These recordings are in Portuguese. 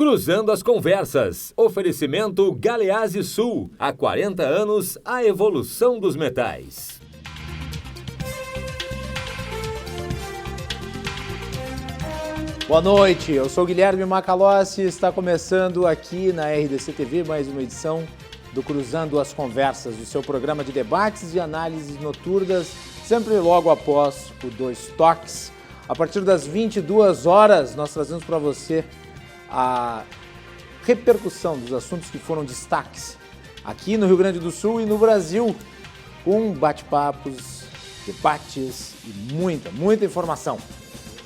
Cruzando as Conversas. Oferecimento Galeazzi Sul. Há 40 anos, a evolução dos metais. Boa noite, eu sou Guilherme Macalossi, está começando aqui na RDC TV mais uma edição do Cruzando as Conversas, o seu programa de debates e análises noturnas, sempre logo após o Dois Toques. A partir das 22 horas, nós trazemos para você a repercussão dos assuntos que foram destaques aqui no Rio Grande do Sul e no Brasil, com bate-papos, debates e muita informação.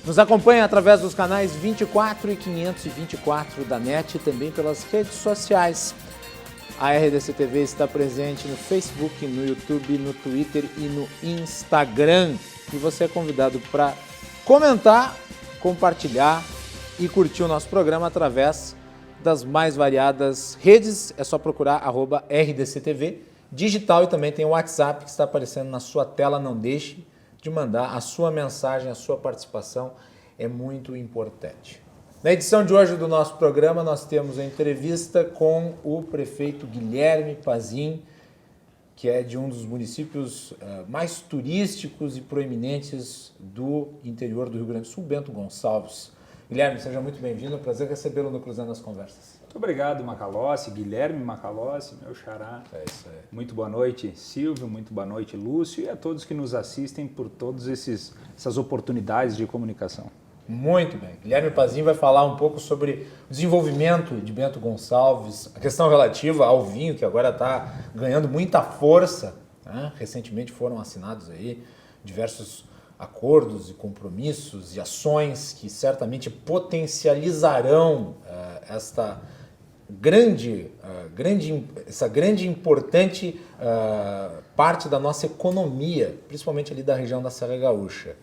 Nos acompanhe através dos canais 24 e 524 da NET e também pelas redes sociais. A RDC TV está presente no Facebook, no YouTube, no Twitter e no Instagram. E você é convidado para comentar, compartilhar e curtir o nosso programa através das mais variadas redes. É só procurar @RDCTV digital e também tem o WhatsApp que está aparecendo na sua tela. Não deixe de mandar a sua mensagem, a sua participação é muito importante. Na edição de hoje do nosso programa, nós temos a entrevista com o prefeito Guilherme Pazin, que é de um dos municípios mais turísticos e proeminentes do interior do Rio Grande do Sul, Bento Gonçalves. Guilherme, seja muito bem-vindo, é um prazer recebê-lo no Cruzando as Conversas. Muito obrigado, Macalossi, Guilherme Macalossi, meu xará. É isso aí. Muito boa noite, Silvio, muito boa noite, Lúcio, e a todos que nos assistem por todas essas oportunidades de comunicação. Muito bem. Guilherme Pazin vai falar um pouco sobre o desenvolvimento de Bento Gonçalves, a questão relativa ao vinho, que agora está ganhando muita força, né? Recentemente foram assinados aí diversos acordos e compromissos e ações que certamente potencializarão essa grande e importante parte da nossa economia, principalmente ali da região da Serra Gaúcha.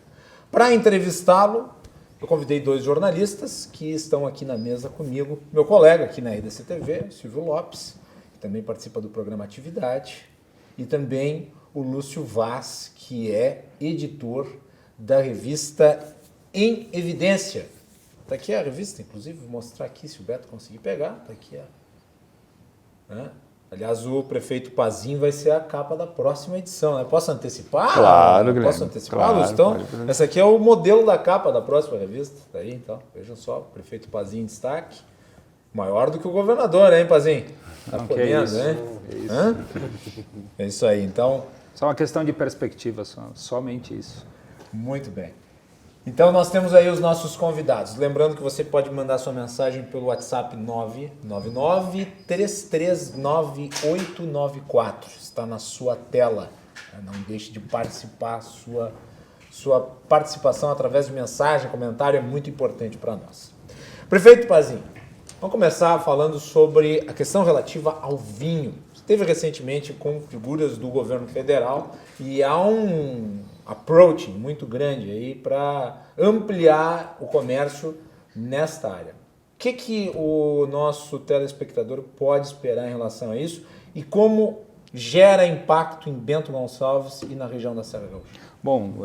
Para entrevistá-lo, eu convidei dois jornalistas que estão aqui na mesa comigo. Meu colega aqui na RDC TV, Silvio Lopes, que também participa do programa Atividade, e também o Lúcio Vaz, que é editor da revista Em Evidência. Está aqui a revista, inclusive, vou mostrar aqui se o Beto conseguir pegar. Está aqui, ó. Aliás, o prefeito Pazin vai ser a capa da próxima edição, né? Posso antecipar? Claro, Guilherme. Posso antecipar, Claro, Lúcio? Então, pode. esse aqui é o modelo da capa da próxima revista. Tá aí, então, vejam só, o prefeito Pazin em destaque. Maior do que o governador, hein, Pazin? Tá podendo, hein? É isso aí, então. Só uma questão de perspectiva, somente isso. Muito bem. Então nós temos aí os nossos convidados. Lembrando que você pode mandar sua mensagem pelo WhatsApp 999-339-894. Está na sua tela. Não deixe de participar. Sua participação através de mensagem, comentário é muito importante para nós. Prefeito Pazin, vamos começar falando sobre a questão relativa ao vinho. Esteve recentemente com figuras do governo federal e há um approach muito grande aí para ampliar o comércio nesta área. O que o nosso telespectador pode esperar em relação a isso e como gera impacto em Bento Gonçalves e na região da Serra Gaúcha? Bom,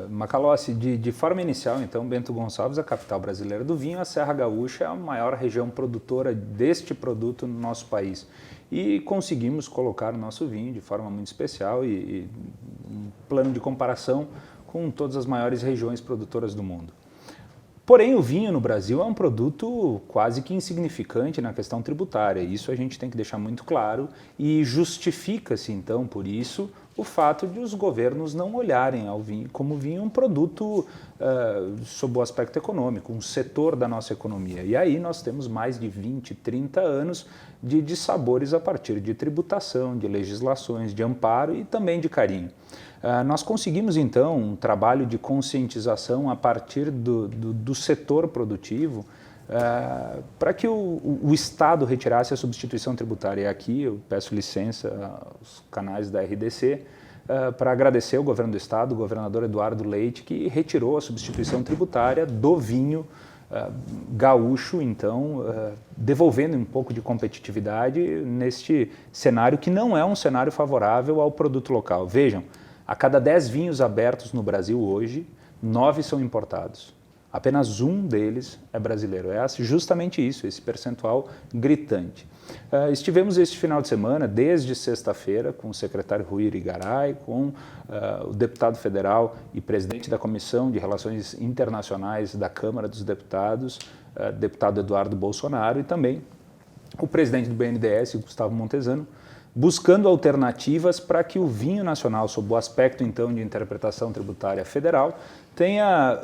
Macalossi, de forma inicial, então, Bento Gonçalves, a capital brasileira do vinho, a Serra Gaúcha é a maior região produtora deste produto no nosso país. E conseguimos colocar o nosso vinho de forma muito especial e um plano de comparação com todas as maiores regiões produtoras do mundo. Porém, o vinho no Brasil é um produto quase que insignificante na questão tributária. Isso a gente tem que deixar muito claro e justifica-se, então, por isso, o fato de os governos não olharem ao vinho como vinho um produto sob o aspecto econômico, um setor da nossa economia. E aí nós temos mais de 20, 30 anos de sabores a partir de tributação, de legislações, de amparo e também de carinho. Nós conseguimos, então, um trabalho de conscientização a partir do setor produtivo para que o Estado retirasse a substituição tributária. E aqui eu peço licença aos canais da RDC para agradecer ao governo do Estado, o governador Eduardo Leite, que retirou a substituição tributária do vinho gaúcho, então, devolvendo um pouco de competitividade neste cenário que não é um cenário favorável ao produto local. Vejam, a cada 10 vinhos abertos no Brasil hoje, 9 são importados. Apenas um deles é brasileiro. É justamente isso, esse percentual gritante. Estivemos este final de semana, desde sexta-feira, com o secretário Rui Irigaray, com o deputado federal e presidente da Comissão de Relações Internacionais da Câmara dos Deputados, deputado Eduardo Bolsonaro, e também o presidente do BNDES, Gustavo Montezano, buscando alternativas para que o vinho nacional, sob o aspecto então de interpretação tributária federal, tenha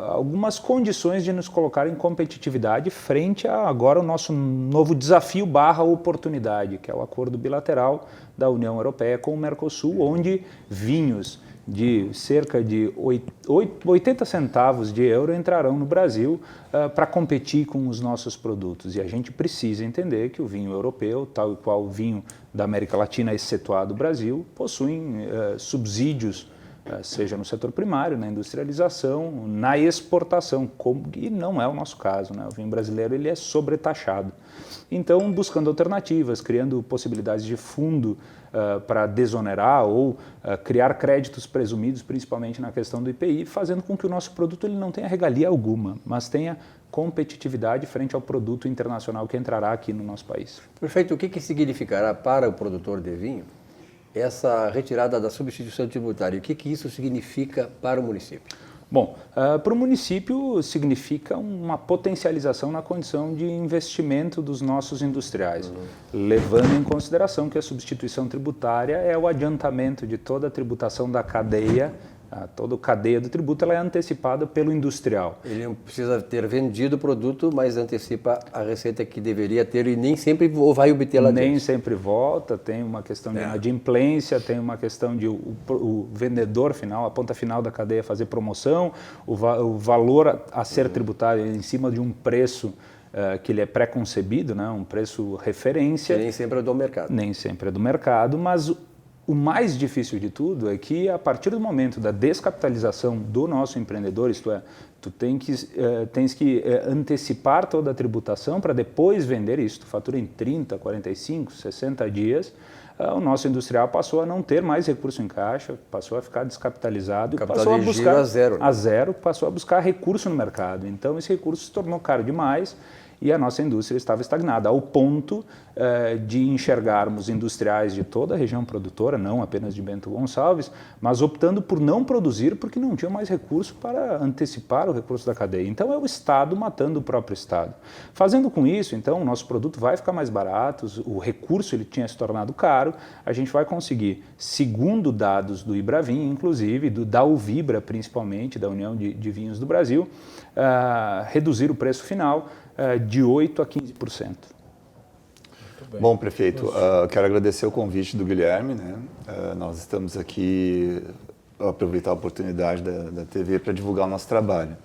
algumas condições de nos colocar em competitividade frente a agora o nosso novo desafio / oportunidade, que é o acordo bilateral da União Europeia com o Mercosul, onde vinhos de cerca de 80 centavos de euro entrarão no Brasil para competir com os nossos produtos. E a gente precisa entender que o vinho europeu, tal e qual o vinho da América Latina, excetuado o Brasil, possuem subsídios, seja no setor primário, na industrialização, na exportação, e não é o nosso caso, né? O vinho brasileiro ele é sobretaxado. Então, buscando alternativas, criando possibilidades de fundo para desonerar ou criar créditos presumidos, principalmente na questão do IPI, fazendo com que o nosso produto ele não tenha regalia alguma, mas tenha competitividade frente ao produto internacional que entrará aqui no nosso país. Prefeito, o que significará para o produtor de vinho essa retirada da substituição tributária? O que isso significa para o município? Bom, para o município significa uma potencialização na condição de investimento dos nossos industriais, levando em consideração que a substituição tributária é o adiantamento de toda a tributação da cadeia. Toda a cadeia do tributo ela é antecipada pelo industrial. Ele não precisa ter vendido o produto, mas antecipa a receita que deveria ter e nem sempre vai obter lá dentro. Nem sempre volta, tem uma questão de inadimplência, tem uma questão de o vendedor final, a ponta final da cadeia fazer promoção, o valor a ser tributado em cima de um preço que ele é pré-concebido, né, um preço referência. Que nem sempre é do mercado. Nem sempre é do mercado, mas o mais difícil de tudo é que, a partir do momento da descapitalização do nosso empreendedor, isto é, tu tens que antecipar toda a tributação para depois vender isso, tu fatura em 30, 45, 60 dias, o nosso industrial passou a não ter mais recurso em caixa, passou a ficar descapitalizado e passou a buscar a zero, passou a buscar recurso no mercado. Então, esse recurso se tornou caro demais e a nossa indústria estava estagnada, ao ponto de enxergarmos industriais de toda a região produtora, não apenas de Bento Gonçalves, mas optando por não produzir porque não tinham mais recurso para antecipar o recurso da cadeia. Então é o Estado matando o próprio Estado. Fazendo com isso, então, o nosso produto vai ficar mais barato, o recurso ele tinha se tornado caro, a gente vai conseguir, segundo dados do Ibravin, inclusive, da Uvibra principalmente, da União de Vinhos do Brasil, reduzir o preço final de 8% a 15%. Bom, prefeito, quero agradecer o convite do Guilherme, né? Nós estamos aqui, aproveitar a oportunidade da TV para divulgar o nosso trabalho.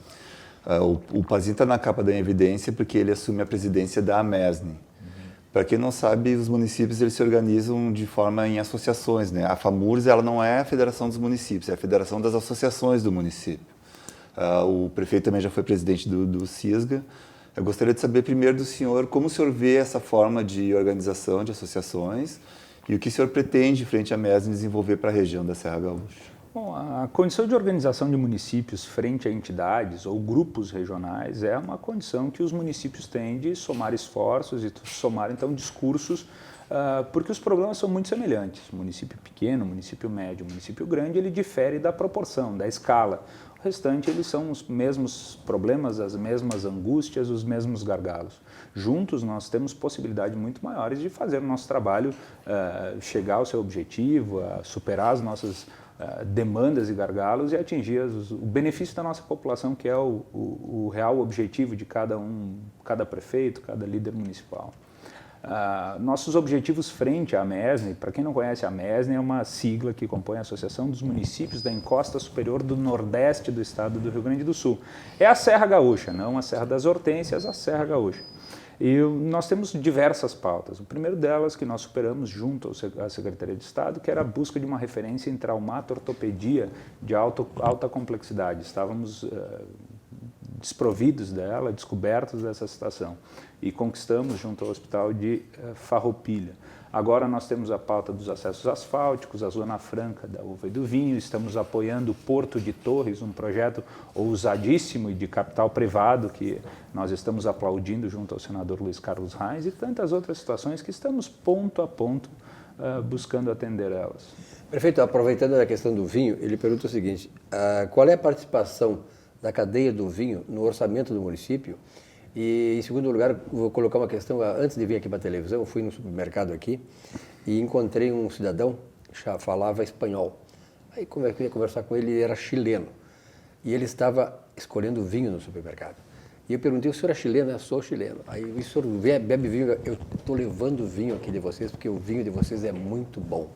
O Pazin está na capa da evidência porque ele assume a presidência da AMESNE. Para quem não sabe, os municípios eles se organizam de forma em associações, né? A FAMURS ela não é a Federação dos Municípios, é a Federação das Associações do município. O prefeito também já foi presidente do CISGA. Eu gostaria de saber primeiro do senhor como o senhor vê essa forma de organização de associações e o que o senhor pretende, frente à MESNE, desenvolver para a região da Serra Gaúcha. Bom, a condição de organização de municípios frente a entidades ou grupos regionais é uma condição que os municípios têm de somar esforços e somar, então, discursos, porque os problemas são muito semelhantes. O município pequeno, o município médio, o município grande, ele difere da proporção, da escala. O restante, eles são os mesmos problemas, as mesmas angústias, os mesmos gargalos. Juntos, nós temos possibilidades muito maiores de fazer o nosso trabalho chegar ao seu objetivo, superar as nossas demandas e gargalos e atingir o benefício da nossa população, que é o real objetivo de cada prefeito, cada líder municipal. Nossos objetivos frente à MESNE, para quem não conhece, a MESNE é uma sigla que compõe a Associação dos Municípios da Encosta Superior do Nordeste do Estado do Rio Grande do Sul. É a Serra Gaúcha, não a Serra das Hortênsias, a Serra Gaúcha. E nós temos diversas pautas. O primeiro delas que nós superamos junto à Secretaria de Estado, que era a busca de uma referência em traumato-ortopedia de alta complexidade. Estávamos desprovidos dela, descobertos dessa situação. E conquistamos junto ao Hospital de Farroupilha. Agora nós temos a pauta dos acessos asfálticos, a Zona Franca da uva e do vinho, estamos apoiando o Porto de Torres, um projeto ousadíssimo e de capital privado que nós estamos aplaudindo junto ao senador Luiz Carlos Reis e tantas outras situações que estamos ponto a ponto buscando atender elas. Prefeito, aproveitando a questão do vinho, ele pergunta o seguinte, qual é a participação da cadeia do vinho no orçamento do município? E, em segundo lugar, vou colocar uma questão, antes de vir aqui para a televisão, eu fui no supermercado aqui e encontrei um cidadão que já falava espanhol. Aí eu queria conversar com ele, ele era chileno. E ele estava escolhendo vinho no supermercado. E eu perguntei, o senhor é chileno? Eu sou chileno. Aí, o senhor bebe vinho? Eu estou levando vinho aqui de vocês, porque o vinho de vocês é muito bom.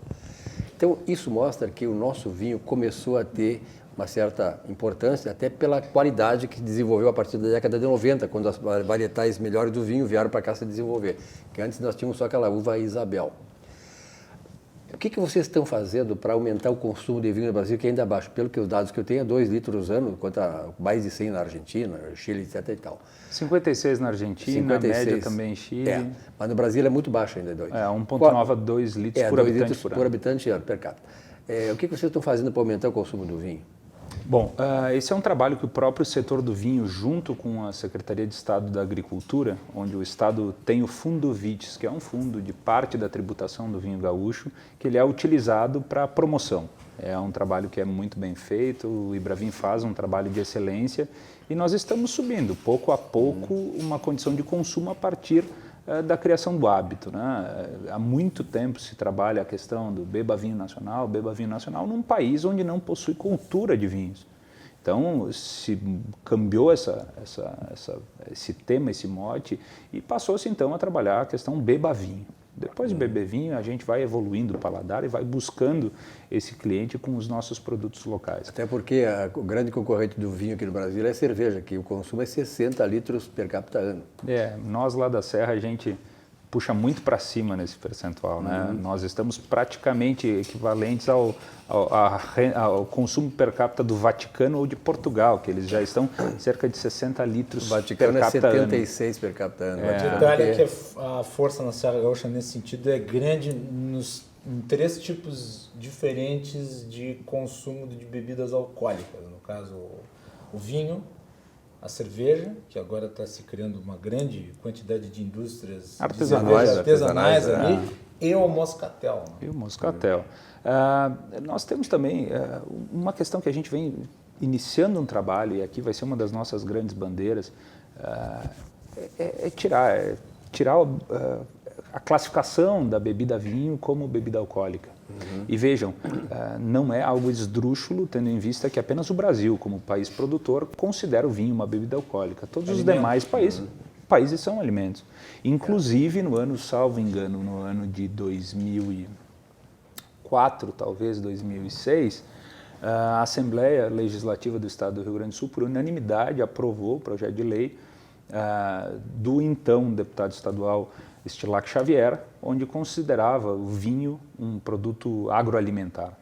Então, isso mostra que o nosso vinho começou a ter uma certa importância, até pela qualidade que desenvolveu a partir da década de 90, quando as varietais melhores do vinho vieram para cá se desenvolver. Que antes nós tínhamos só aquela uva Isabel. O que vocês estão fazendo para aumentar o consumo de vinho no Brasil, que ainda é baixo? Pelo que os dados que eu tenho é 2 litros ano, contra mais de 100 na Argentina, Chile, etc. e tal. 56 na Argentina, 56, média também em Chile. Mas no Brasil é muito baixo ainda, 2. 1,9 a 2 litros por 2 habitante litros por habitante per capita. O que vocês estão fazendo para aumentar o consumo do vinho? Bom, esse é um trabalho que o próprio setor do vinho, junto com a Secretaria de Estado da Agricultura, onde o Estado tem o Fundo Vites, que é um fundo de parte da tributação do vinho gaúcho, que ele é utilizado para promoção. É um trabalho que é muito bem feito, o Ibravin faz um trabalho de excelência e nós estamos subindo, pouco a pouco, uma condição de consumo a partir da criação do hábito, né? Há muito tempo se trabalha a questão do beba vinho nacional num país onde não possui cultura de vinhos. Então, se cambiou esse tema, esse mote, e passou-se então a trabalhar a questão beba vinho. Depois de beber vinho, a gente vai evoluindo o paladar e vai buscando esse cliente com os nossos produtos locais. Até porque o grande concorrente do vinho aqui no Brasil é a cerveja, que o consumo é 60 litros per capita ano. Nós lá da Serra, a gente puxa muito para cima nesse percentual, né? Nós estamos praticamente equivalentes ao consumo per capita do Vaticano ou de Portugal, que eles já estão cerca de 60 litros per capita ano. O Vaticano é 76 per capita ano. O detalhe é que a força na Serra Gaúcha nesse sentido é grande em 3 tipos diferentes de consumo de bebidas alcoólicas. No caso, o vinho, a cerveja, que agora está se criando uma grande quantidade de indústrias artesanais ali, e o moscatel. E o moscatel. Nós temos também uma questão que a gente vem iniciando um trabalho, e aqui vai ser uma das nossas grandes bandeiras, tirar a classificação da bebida vinho como bebida alcoólica. E vejam, não é algo esdrúxulo, tendo em vista que apenas o Brasil, como país produtor, considera o vinho uma bebida alcoólica. Todos os demais países são alimentos. Inclusive, no ano, salvo engano, no ano de 2004, talvez 2006, a Assembleia Legislativa do Estado do Rio Grande do Sul, por unanimidade, aprovou o projeto de lei do então deputado estadual Estilac Xavier, onde considerava o vinho um produto agroalimentar.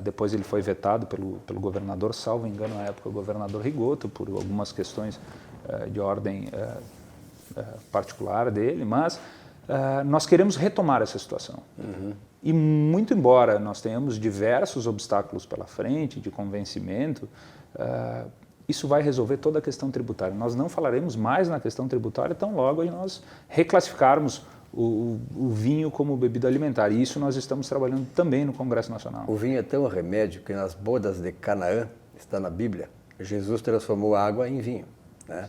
Depois ele foi vetado pelo governador, salvo engano, na época o governador Rigoto, por algumas questões de ordem particular dele, mas nós queremos retomar essa situação. E muito embora nós tenhamos diversos obstáculos pela frente, de convencimento, isso vai resolver toda a questão tributária. Nós não falaremos mais na questão tributária tão logo nós reclassificarmos o vinho como bebida alimentar. E isso nós estamos trabalhando também no Congresso Nacional. O vinho é tão remédio que nas bodas de Canaã, está na Bíblia, Jesus transformou água em vinho. Né?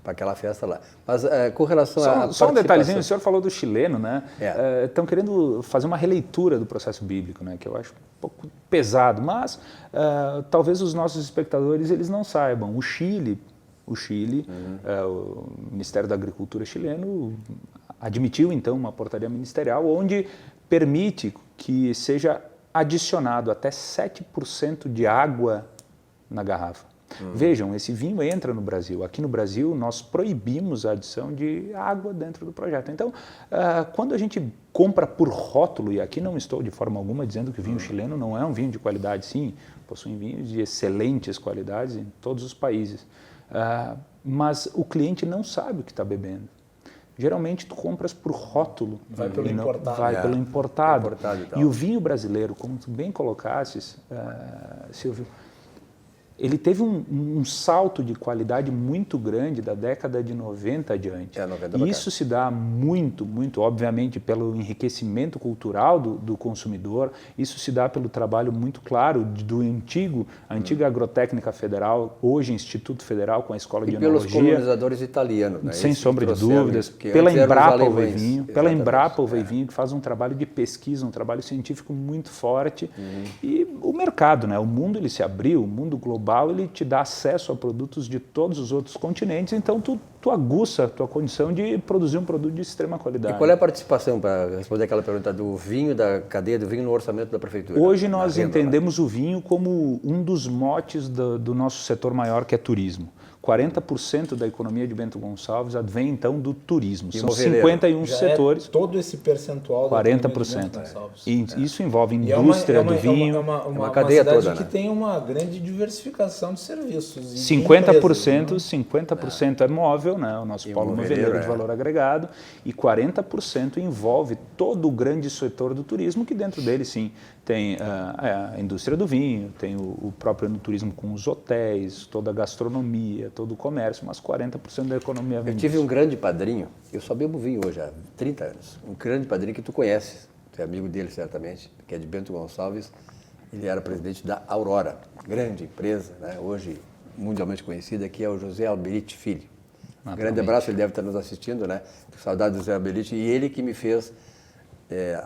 Para aquela festa lá. Mas com relação a só um detalhezinho, o senhor falou do chileno, né? Estão querendo fazer uma releitura do processo bíblico, né? Que eu acho um pouco pesado, mas talvez os nossos espectadores eles não saibam. O Chile, o Ministério da Agricultura chileno admitiu então uma portaria ministerial onde permite que seja adicionado até 7% de água na garrafa. Vejam, esse vinho entra no Brasil. Aqui no Brasil, nós proibimos a adição de água dentro do projeto. Então, quando a gente compra por rótulo, e aqui não estou de forma alguma dizendo que o vinho chileno não é um vinho de qualidade, sim, possuem vinhos de excelentes qualidades em todos os países, mas o cliente não sabe o que está bebendo. geralmente tu compras por rótulo. Vai pelo importado. Vai pelo importado. E O vinho brasileiro, como tu bem colocasses, Silvio, ele teve um salto de qualidade muito grande da década de 90 adiante. 90 e isso se dá muito, obviamente, pelo enriquecimento cultural do consumidor, isso se dá pelo trabalho muito claro do a antiga Agrotécnica Federal, hoje Instituto Federal com a Escola de Enologia. E pelos colonizadores italianos, né? Sem sombra de dúvidas, pela Embrapa Uva-Vinho, que faz um trabalho de pesquisa, um trabalho científico muito forte. E o mercado, né? O mundo ele se abriu, o mundo global ele te dá acesso a produtos de todos os outros continentes, então tu aguça a tua condição de produzir um produto de extrema qualidade. E qual é a participação, para responder aquela pergunta, do vinho, da cadeia do vinho no orçamento da Prefeitura? Hoje nós entendemos o vinho como um dos motes do nosso setor maior, que é turismo. 40% da economia de Bento Gonçalves advém, então, do turismo. São 51 setores. Todo esse percentual 40%. E isso envolve indústria do vinho. Uma cadeia cidade toda, que né? tem uma grande diversificação de serviços. 50% é móvel, né? O nosso polo moveleiro de valor agregado, e 40% envolve todo o grande setor do turismo, que dentro dele, sim, tem a indústria do vinho, tem o próprio turismo com os hotéis, toda a gastronomia, todo o comércio, mas 40% da economia vem Eu tive disso. um grande padrinho, eu só bebo vinho hoje há 30 anos, um grande padrinho que tu conheces, tu é amigo dele certamente, que é de Bento Gonçalves, ele era presidente da Aurora, grande empresa, né, hoje mundialmente conhecida, que é o José Alberiti Filho. Um grande abraço, ele deve estar nos assistindo, né? Saudade do José Alberiti, e ele que me fez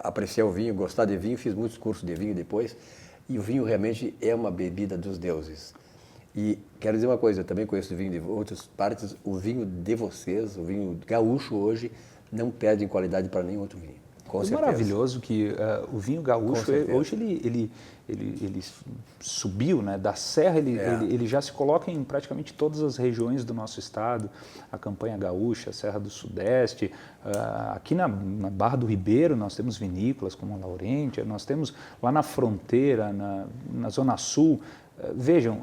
apreciar o vinho, gostar de vinho, fiz muitos cursos de vinho depois, e o vinho realmente é uma bebida dos deuses. E quero dizer uma coisa, eu também conheço o vinho de outras partes, o vinho de vocês, o vinho gaúcho hoje, não perde em qualidade para nenhum outro vinho. Com certeza. Maravilhoso que o vinho gaúcho, hoje ele subiu, né, da serra, ele já se coloca em praticamente todas as regiões do nosso estado, a campanha gaúcha, a Serra do Sudeste, aqui na Barra do Ribeiro nós temos vinícolas como a Laurentian, nós temos lá na fronteira, na Zona Sul, vejam,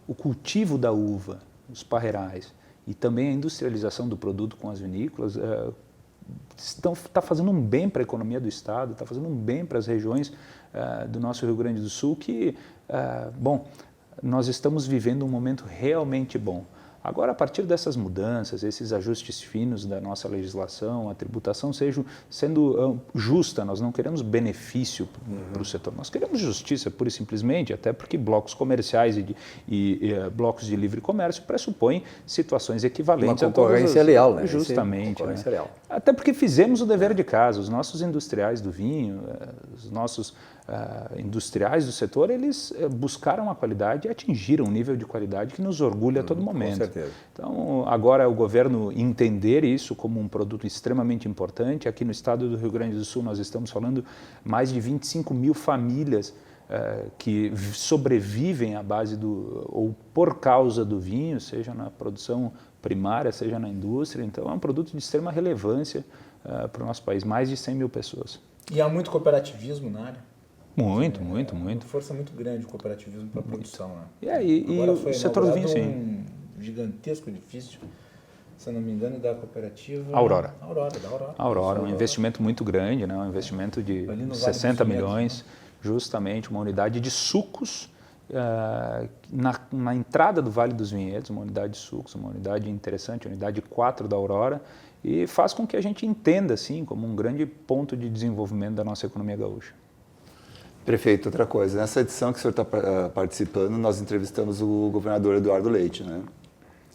o cultivo da uva, os parreirais, e também a industrialização do produto com as vinícolas, está fazendo um bem para a economia do estado, está fazendo um bem para as regiões do nosso Rio Grande do Sul, que, nós estamos vivendo um momento realmente bom. Agora, a partir dessas mudanças, esses ajustes finos da nossa legislação, a tributação sendo justa, nós não queremos benefício para o setor, nós queremos justiça, pura e simplesmente, até porque blocos comerciais e blocos de livre comércio pressupõem situações equivalentes a todas as... Uma concorrência leal, né? Justamente. Concorrência leal. Até porque fizemos o dever de casa, os nossos industriais do vinho, os nossos industriais do setor, eles buscaram a qualidade e atingiram um nível de qualidade que nos orgulha a todo momento. Com certeza. Então, agora é o governo entender isso como um produto extremamente importante. Aqui no estado do Rio Grande do Sul nós estamos falando mais de 25 mil famílias que sobrevivem à base ou por causa do vinho, seja na produção primária, seja na indústria. Então, é um produto de extrema relevância para o nosso país, mais de 100 mil pessoas. E há muito cooperativismo na área? Muito. Uma força muito grande o cooperativismo para a produção. Né? E o setor do vinho, sim. Um gigantesco edifício, se não me engano, da cooperativa... Aurora. Aurora, um investimento muito grande, né? Um investimento de 60 milhões, justamente uma unidade de sucos na entrada do Vale dos Vinhedos, uma unidade de sucos, uma unidade interessante, unidade 4 da Aurora, e faz com que a gente entenda, assim, como um grande ponto de desenvolvimento da nossa economia gaúcha. Prefeito, outra coisa, nessa edição que o senhor está participando, nós entrevistamos o governador Eduardo Leite, né?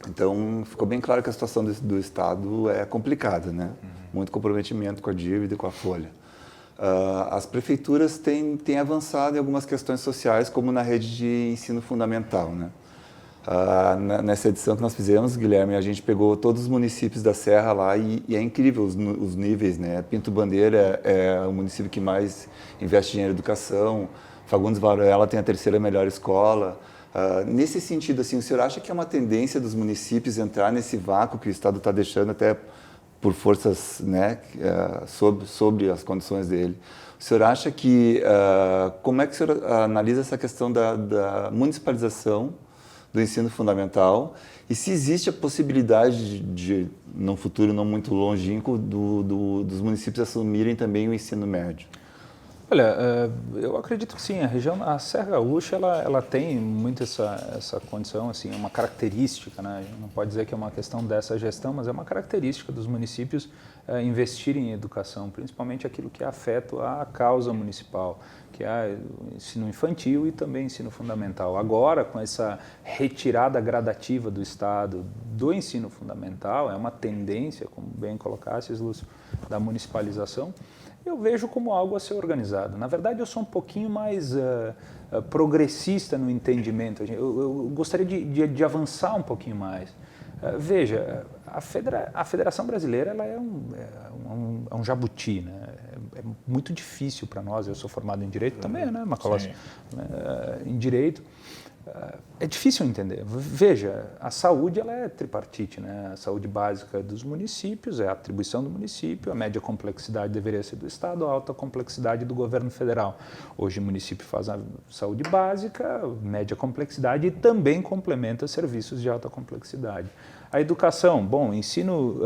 Então, ficou bem claro que a situação do Estado é complicada, né? Muito comprometimento com a dívida e com a folha. As prefeituras têm avançado em algumas questões sociais, como na rede de ensino fundamental, né? Nessa edição que nós fizemos, Guilherme, a gente pegou todos os municípios da Serra lá e é incrível os níveis, né? Pinto Bandeira é o município que mais investe dinheiro em educação, Fagundes Varela tem a 3ª melhor escola. Nesse sentido, assim, o senhor acha que é uma tendência dos municípios entrar nesse vácuo que o Estado está deixando até por forças, né, sobre as condições dele? O senhor acha que, como é que o senhor analisa essa questão da municipalização do ensino fundamental e se existe a possibilidade de num futuro não muito longínquo, dos municípios assumirem também o ensino médio. Olha, eu acredito que sim, a Serra Gaúcha, ela tem muito essa condição, assim, uma característica, né? Não pode dizer que é uma questão dessa gestão, mas é uma característica dos municípios investirem em educação, principalmente aquilo que afeta a causa municipal, que é o ensino infantil e também ensino fundamental. Agora, com essa retirada gradativa do Estado do ensino fundamental, é uma tendência, como bem colocasses, Lúcio, da municipalização, eu vejo como algo a ser organizado. Na verdade, eu sou um pouquinho mais progressista no entendimento. Eu gostaria de avançar um pouquinho mais. Veja, a Federação Brasileira ela é um jabuti, né? É muito difícil para nós. Eu sou formado em Direito também, né, Macalossi? Em Direito. É difícil entender. Veja, a saúde ela é tripartite, né? A saúde básica dos municípios é a atribuição do município, a média complexidade deveria ser do Estado, a alta complexidade do governo federal. Hoje o município faz a saúde básica, média complexidade e também complementa serviços de alta complexidade. A educação, bom, ensino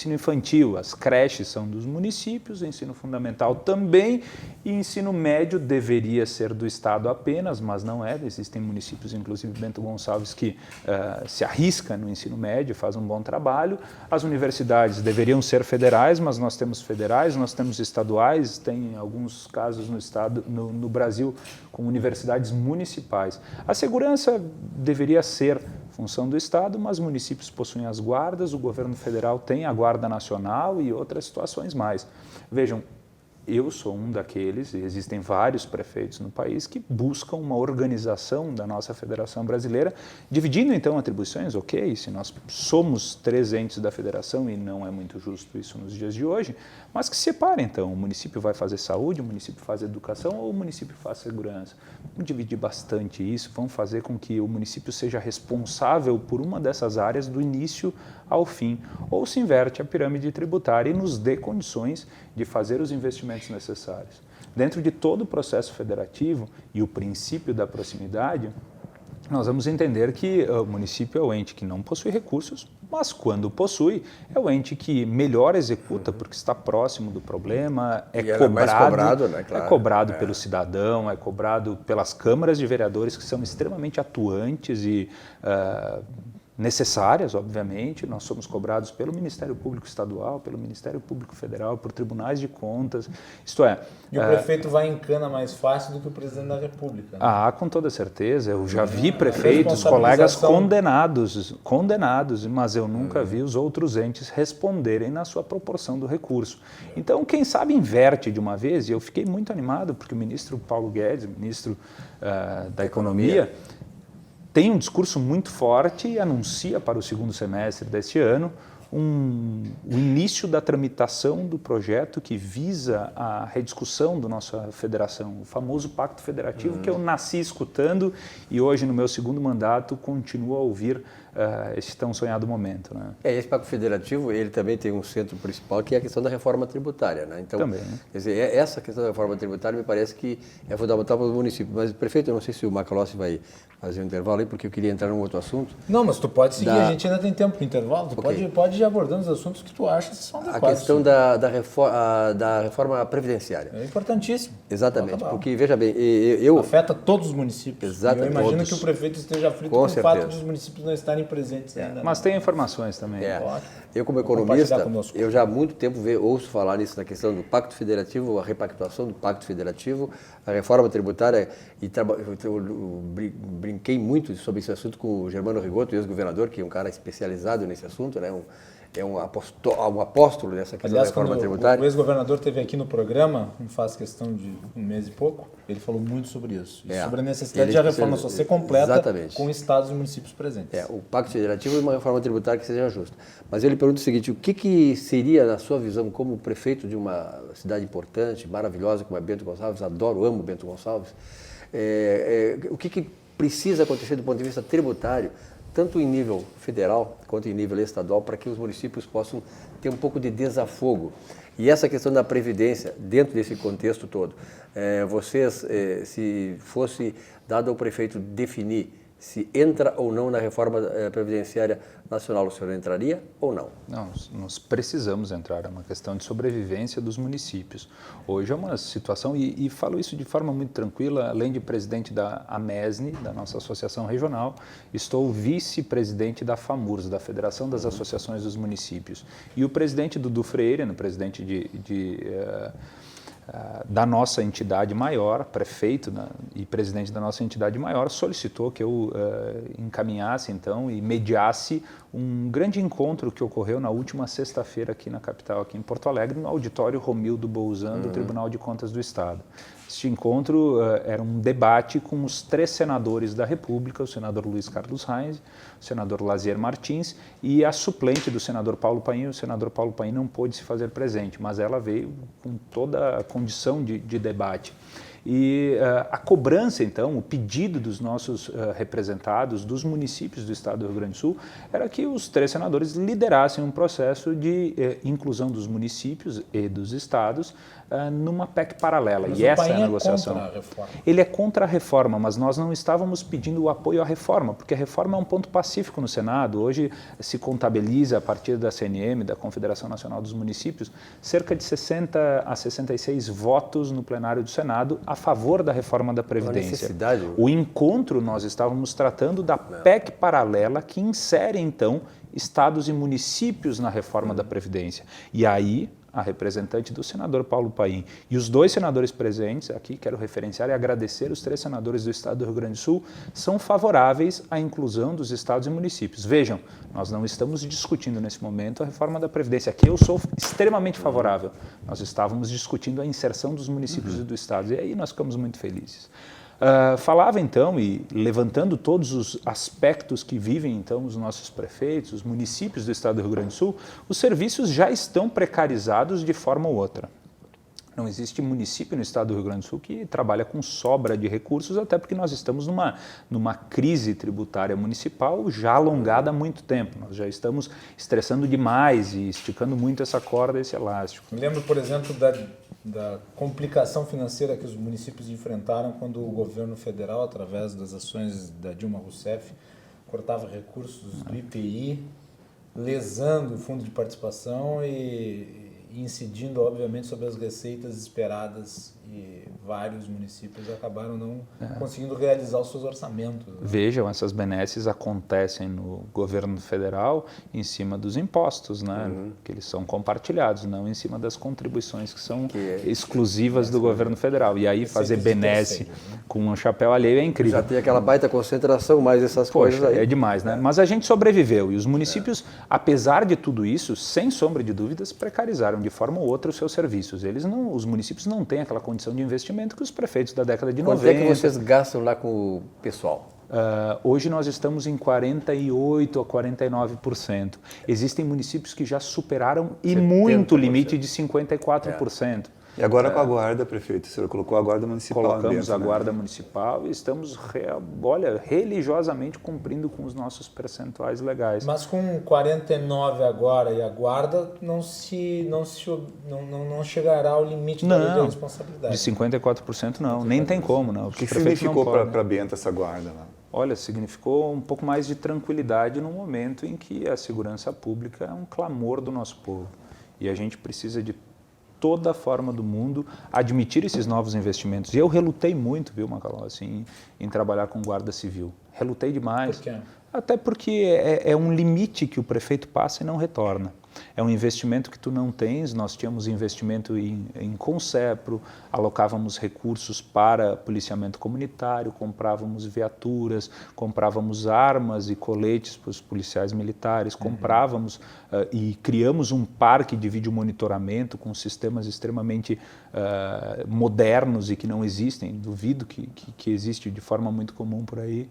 infantil, as creches são dos municípios, ensino fundamental também, e ensino médio deveria ser do Estado apenas, mas não é. Existem municípios, inclusive Bento Gonçalves, que se arrisca no ensino médio, faz um bom trabalho. As universidades deveriam ser federais, mas nós temos federais, nós temos estaduais, tem alguns casos no Brasil com universidades municipais. A segurança deveria ser função do Estado, mas os municípios possuem as guardas, o governo federal tem a Guarda Nacional e outras situações mais. Vejam, eu sou um daqueles, e existem vários prefeitos no país que buscam uma organização da nossa Federação Brasileira, dividindo então atribuições, ok, se nós somos 3 entes da Federação e não é muito justo isso nos dias de hoje, mas que separem então, o município vai fazer saúde, o município faz educação ou o município faz segurança. Vamos dividir bastante isso, vamos fazer com que o município seja responsável por uma dessas áreas do início ao fim, ou se inverte a pirâmide tributária e nos dê condições de fazer os investimentos necessários. Dentro de todo o processo federativo e o princípio da proximidade, nós vamos entender que o município é o ente que não possui recursos, mas quando possui, é o ente que melhor executa, porque está próximo do problema, é cobrado pelo cidadão, é cobrado pelas câmaras de vereadores, que são extremamente atuantes e necessárias, obviamente. Nós somos cobrados pelo Ministério Público Estadual, pelo Ministério Público Federal, por tribunais de contas, isto é... E o prefeito vai em cana mais fácil do que o presidente da República. Né? Com toda certeza. Eu já vi prefeitos, colegas condenados, mas eu nunca vi os outros entes responderem na sua proporção do recurso. Então, quem sabe inverte de uma vez, e eu fiquei muito animado, porque o ministro Paulo Guedes, ministro da Economia, tem um discurso muito forte e anuncia para o segundo semestre deste ano o início da tramitação do projeto que visa a rediscussão da nossa federação, o famoso Pacto Federativo, que eu nasci escutando e hoje, no meu segundo mandato, continuo a ouvir esse tão sonhado momento. Né? Esse Pacto Federativo, ele também tem um centro principal, que é a questão da reforma tributária. Né? Então, também, né? Quer dizer, essa questão da reforma tributária me parece que é fundamental para o município. Mas, prefeito, eu não sei se o Macalossi vai fazer um intervalo aí, porque eu queria entrar num outro assunto. Não, mas tu pode seguir, a gente ainda tem tempo para o intervalo, tu pode ir abordando os assuntos que tu acha que são adequados. A questão da reforma previdenciária. É importantíssimo. Exatamente, porque, veja bem, afeta todos os municípios. Exatamente. Eu imagino que o prefeito esteja aflito com o fato dos municípios não estarem presentes ainda. Mas tem informações também. Eu, como economista, eu já há muito tempo ouço falar nisso, na questão do Pacto Federativo, a repactuação do Pacto Federativo, a reforma tributária, e eu brinquei muito sobre esse assunto com o Germano Rigoto, ex-governador, que é um cara especializado nesse assunto, né? É um apóstolo nessa questão da reforma tributária. O ex-governador esteve aqui no programa, faz questão de um mês e pouco, ele falou muito sobre isso. Sobre a necessidade de a reforma só ser completa com estados e municípios presentes. O Pacto Federativo e uma reforma tributária que seja justa. Mas ele pergunta o seguinte, o que seria, na sua visão, como prefeito de uma cidade importante, maravilhosa, como é Bento Gonçalves, amo Bento Gonçalves, o que precisa acontecer do ponto de vista tributário, tanto em nível federal quanto em nível estadual, para que os municípios possam ter um pouco de desafogo. E essa questão da previdência, dentro desse contexto todo, se fosse dado ao prefeito definir se entra ou não na reforma previdenciária nacional. O senhor entraria ou não? Não, nós precisamos entrar, é uma questão de sobrevivência dos municípios. Hoje é uma situação, e falo isso de forma muito tranquila, além de presidente da AMESNE, da nossa associação regional, estou vice-presidente da FAMURS, da Federação das Associações dos Municípios. E o presidente Dudu Freire, presidente da nossa entidade maior, prefeito e presidente da nossa entidade maior, solicitou que eu encaminhasse então e mediasse um grande encontro que ocorreu na última sexta-feira aqui na capital, aqui em Porto Alegre, no auditório Romildo Bolzan, do Tribunal de Contas do Estado. Este encontro era um debate com os 3 senadores da República, o senador Luiz Carlos Reins, o senador Lazier Martins e a suplente do senador Paulo Paim. O senador Paulo Paim não pôde se fazer presente, mas ela veio com toda a condição de debate. E a cobrança, então, o pedido dos nossos representados, dos municípios do estado do Rio Grande do Sul, era que os 3 senadores liderassem um processo de inclusão dos municípios e dos estados numa PEC paralela. Mas e essa é a negociação. Contra a reforma. Ele é contra a reforma, mas nós não estávamos pedindo o apoio à reforma, porque a reforma é um ponto pacífico no Senado. Hoje se contabiliza, a partir da CNM, da Confederação Nacional dos Municípios, cerca de 60 a 66 votos no plenário do Senado a favor da reforma da Previdência. Necessidade. O encontro, nós estávamos tratando da PEC paralela que insere, então, estados e municípios na reforma da Previdência. E aí, a representante do senador Paulo Paim e os 2 senadores presentes, aqui quero referenciar e agradecer os 3 senadores do estado do Rio Grande do Sul, são favoráveis à inclusão dos estados e municípios. Vejam, nós não estamos discutindo nesse momento a reforma da Previdência. Aqui eu sou extremamente favorável. Nós estávamos discutindo a inserção dos municípios e do estado, e aí nós ficamos muito felizes. Falava então, e levantando todos os aspectos que vivem então os nossos prefeitos, os municípios do estado do Rio Grande do Sul, os serviços já estão precarizados de forma ou outra. Não existe município no estado do Rio Grande do Sul que trabalha com sobra de recursos, até porque nós estamos numa crise tributária municipal já alongada há muito tempo. Nós já estamos estressando demais e esticando muito essa corda, esse elástico. Me lembro, por exemplo, da complicação financeira que os municípios enfrentaram quando o governo federal, através das ações da Dilma Rousseff, cortava recursos do IPI, lesando o fundo de participação e incidindo, obviamente, sobre as receitas esperadas, e vários municípios acabaram não conseguindo realizar os seus orçamentos. Né? Vejam, essas benesses acontecem no governo federal em cima dos impostos, né? Que eles são compartilhados, não em cima das contribuições que são exclusivas do governo federal. E aí fazer benesse com um chapéu alheio é incrível. Já tem aquela baita concentração, mais essas coisas aí. É demais, né? Mas a gente sobreviveu e os municípios, apesar de tudo isso, sem sombra de dúvidas, precarizaram de forma ou outra os seus serviços. Os municípios não têm aquela condição de investimento que os prefeitos da década de 90... Quanto é que vocês gastam lá com o pessoal? Hoje nós estamos em 48% a 49%. Existem municípios que já superaram e muito o limite de 54%. E agora com a guarda, prefeito, o senhor colocou a guarda municipal. Colocamos dentro, a guarda municipal e estamos, religiosamente cumprindo com os nossos percentuais legais. Mas com 49 agora e a guarda não chegará ao limite da lei de responsabilidade. De 54% não, nem tem como. Não. O que significou para Bento essa guarda lá? Olha, significou um pouco mais de tranquilidade no momento em que a segurança pública é um clamor do nosso povo. E a gente precisa de toda a forma do mundo admitir esses novos investimentos. E eu relutei muito, viu, Macalossi, em trabalhar com guarda civil. Relutei demais. Por quê? Até porque é um limite que o prefeito passa e não retorna. É um investimento que tu não tens. Nós tínhamos investimento em Concepro, alocávamos recursos para policiamento comunitário, comprávamos viaturas, comprávamos armas e coletes para os policiais militares, comprávamos e criamos um parque de vídeo monitoramento com sistemas extremamente modernos e que não existem. Duvido que existe de forma muito comum por aí.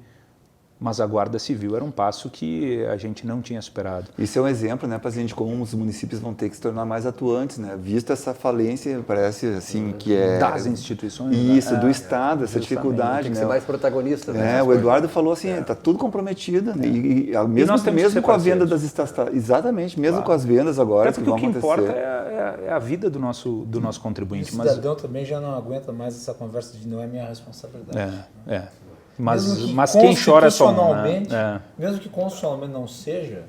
Mas a Guarda Civil era um passo que a gente não tinha esperado. Isso é um exemplo, né, para a gente como os municípios vão ter que se tornar mais atuantes, né? Visto essa falência, parece assim que é das instituições, isso, do Estado, essa dificuldade, tem que né? ser mais protagonista. Né? O Eduardo falou assim, está tudo comprometido, né? E mesmo com a venda das estações, exatamente, mesmo com as vendas agora que vão acontecer. O que importa é a vida do nosso contribuinte. O cidadão também já não aguenta mais essa conversa de não é minha responsabilidade. Mas quem chora só um, né? Mesmo que constitucionalmente não seja,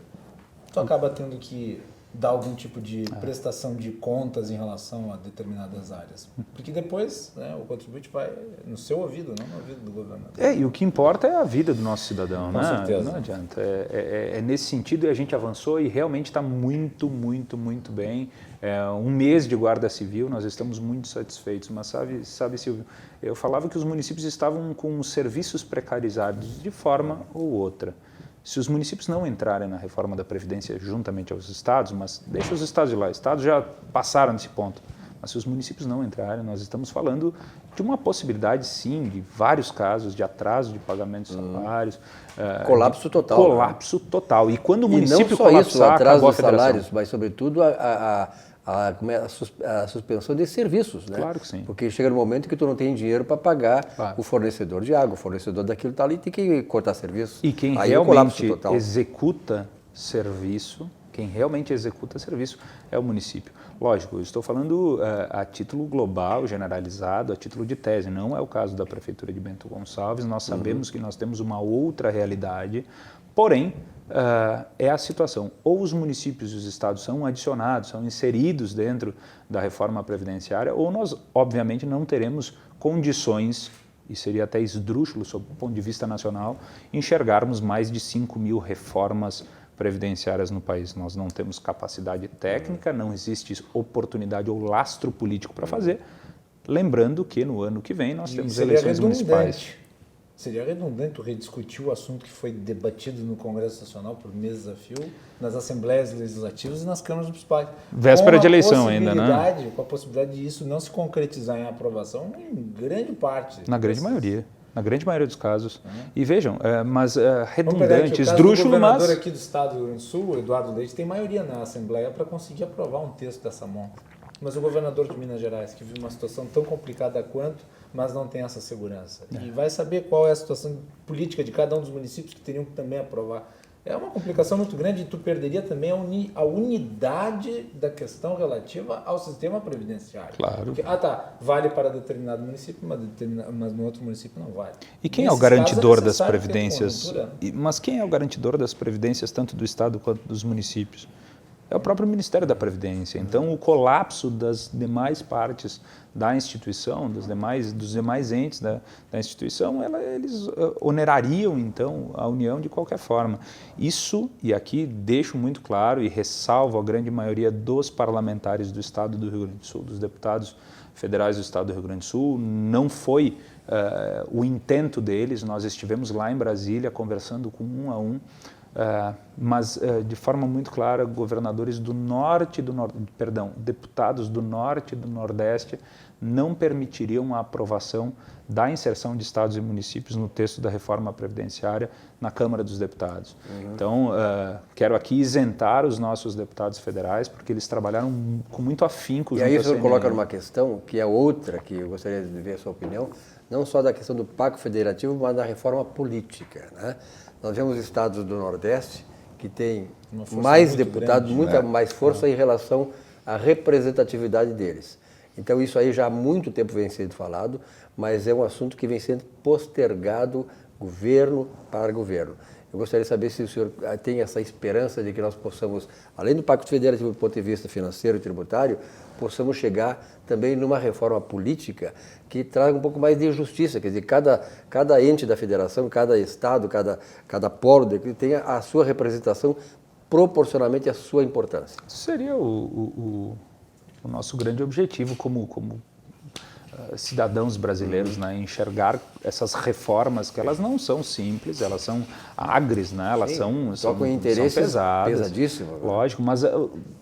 tu acaba tendo que dar algum tipo de prestação de contas em relação a determinadas áreas. Porque depois, né, o contribuinte vai no seu ouvido, não no ouvido do governador. E o que importa é a vida do nosso cidadão, Com certeza. Não adianta. É nesse sentido, e a gente avançou e realmente está muito bem. Um mês de Guarda Civil, nós estamos muito satisfeitos, mas sabe, Silvio, eu falava que os municípios estavam com serviços precarizados de forma ou outra. Se os municípios não entrarem na reforma da Previdência juntamente aos estados, mas deixa os estados de lá, os estados já passaram desse ponto, mas se os municípios não entrarem, nós estamos falando de uma possibilidade, sim, de vários casos de atraso de pagamento de salários. Colapso total. Colapso total. E quando o município colapsar, não só isso, atraso dos salários, mas sobretudo a suspensão de serviços, né? Claro que sim. Porque chega no momento que tu não tem dinheiro para pagar o fornecedor de água, o fornecedor daquilo está ali, tem que cortar serviço. E quem aí realmente executa serviço, é o município. Lógico, eu estou falando a título global, generalizado, a título de tese. Não é o caso da Prefeitura de Bento Gonçalves. Nós sabemos que nós temos uma outra realidade, porém, é a situação. Ou os municípios e os estados são adicionados, são inseridos dentro da reforma previdenciária, ou nós, obviamente, não teremos condições, e seria até esdrúxulo, sob o ponto de vista nacional, enxergarmos mais de 5.000 reformas previdenciárias no país. Nós não temos capacidade técnica, não existe oportunidade ou lastro político para fazer. Lembrando que no ano que vem nós temos eleições municipais. Seria redundante rediscutir o assunto que foi debatido no Congresso Nacional por meses a fio, nas Assembleias Legislativas e nas câmaras municipais. Véspera de eleição ainda, né? Com a possibilidade disso não se concretizar em aprovação em grande parte. Na grande maioria dos casos. E vejam, redundante, esdrúxulo, mas... O governador aqui do estado do Rio Grande do Sul, Eduardo Leite, tem maioria na Assembleia para conseguir aprovar um texto dessa monta. Mas o governador de Minas Gerais, que vive uma situação tão complicada quanto, mas não tem essa segurança. E vai saber qual é a situação política de cada um dos municípios que teriam que também aprovar. É uma complicação muito grande e tu perderia também a unidade da questão relativa ao sistema previdenciário. Claro. Porque, vale para determinado município, mas no outro município não vale. E quem é o garantidor das previdências? Mas quem é o garantidor das previdências tanto do Estado quanto dos municípios? É o próprio Ministério da Previdência. Então, o colapso das demais partes da instituição, dos demais entes da instituição, eles onerariam, então, a União de qualquer forma. Isso, e aqui deixo muito claro e ressalvo a grande maioria dos parlamentares do Estado do Rio Grande do Sul, dos deputados federais do Estado do Rio Grande do Sul, não foi o intento deles. Nós estivemos lá em Brasília conversando com um a um, mas de forma muito clara, governadores do norte, deputados do norte e do nordeste não permitiriam a aprovação da inserção de estados e municípios no texto da reforma previdenciária na Câmara dos Deputados. Então, quero aqui isentar os nossos deputados federais, porque eles trabalharam com muito afinco. E aí o senhor coloca numa questão, que é outra, que eu gostaria de ver a sua opinião, não só da questão do pacto federativo, mas da reforma política, né? Nós vemos estados do Nordeste que têm mais deputados, muita mais força em relação à representatividade deles. Então isso aí já há muito tempo vem sendo falado, mas é um assunto que vem sendo postergado governo para governo. Eu gostaria de saber se o senhor tem essa esperança de que nós possamos, além do Pacto Federativo do ponto de vista financeiro e tributário, possamos chegar também numa reforma política que traga um pouco mais de justiça, quer dizer, cada ente da federação, cada estado, cada polo tenha a sua representação proporcionalmente à sua importância. Seria o nosso grande objetivo como cidadãos brasileiros, né, enxergar essas reformas que elas não são simples, elas são agres, né, elas são pesadas, pesadíssimas. Lógico, mas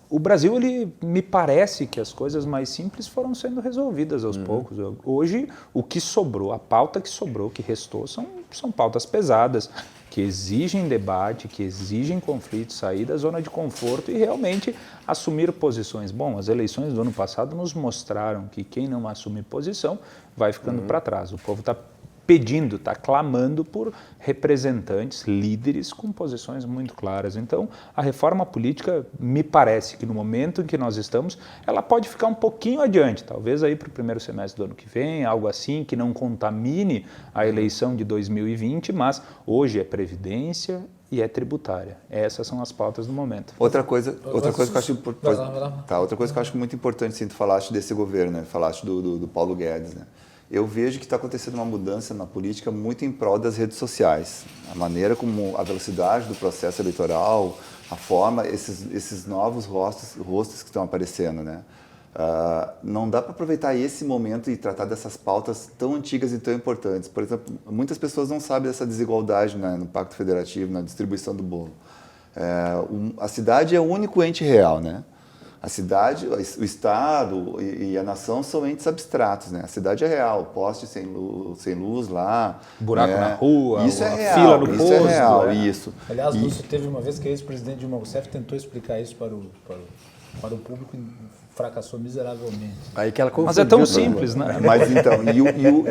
o Brasil, me parece que as coisas mais simples foram sendo resolvidas aos poucos. Hoje, o que sobrou, a pauta que sobrou, que restou, são pautas pesadas, que exigem debate, que exigem conflito, sair da zona de conforto e realmente assumir posições. Bom, as eleições do ano passado nos mostraram que quem não assume posição vai ficando para trás. O povo está pedindo, está clamando por representantes, líderes com posições muito claras. Então, a reforma política, me parece que no momento em que nós estamos, ela pode ficar um pouquinho adiante, talvez aí para o primeiro semestre do ano que vem, algo assim que não contamine a eleição de 2020, mas hoje é Previdência e é tributária. Essas são as pautas do momento. Outra coisa que eu acho outra coisa que eu acho muito importante, sim, tu falaste desse governo, né? Falaste do Paulo Guedes, né? Eu vejo que está acontecendo uma mudança na política muito em prol das redes sociais. A maneira como a velocidade do processo eleitoral, a forma, esses novos rostos que estão aparecendo, né? Não dá para aproveitar esse momento e tratar dessas pautas tão antigas e tão importantes. Por exemplo, muitas pessoas não sabem dessa desigualdade, né, no Pacto Federativo, na distribuição do bolo. A cidade é o único ente real, né? A cidade, o Estado e a nação são entes abstratos, né? A cidade é real, poste sem luz lá, buraco na rua, isso é real, fila no posto. Isso é real, isso. Aliás, Lúcio, teve uma vez que o ex-presidente Dilma Rousseff tentou explicar isso para o público e fracassou miseravelmente. Aí que ela Mas é tão simples, né? Mas então,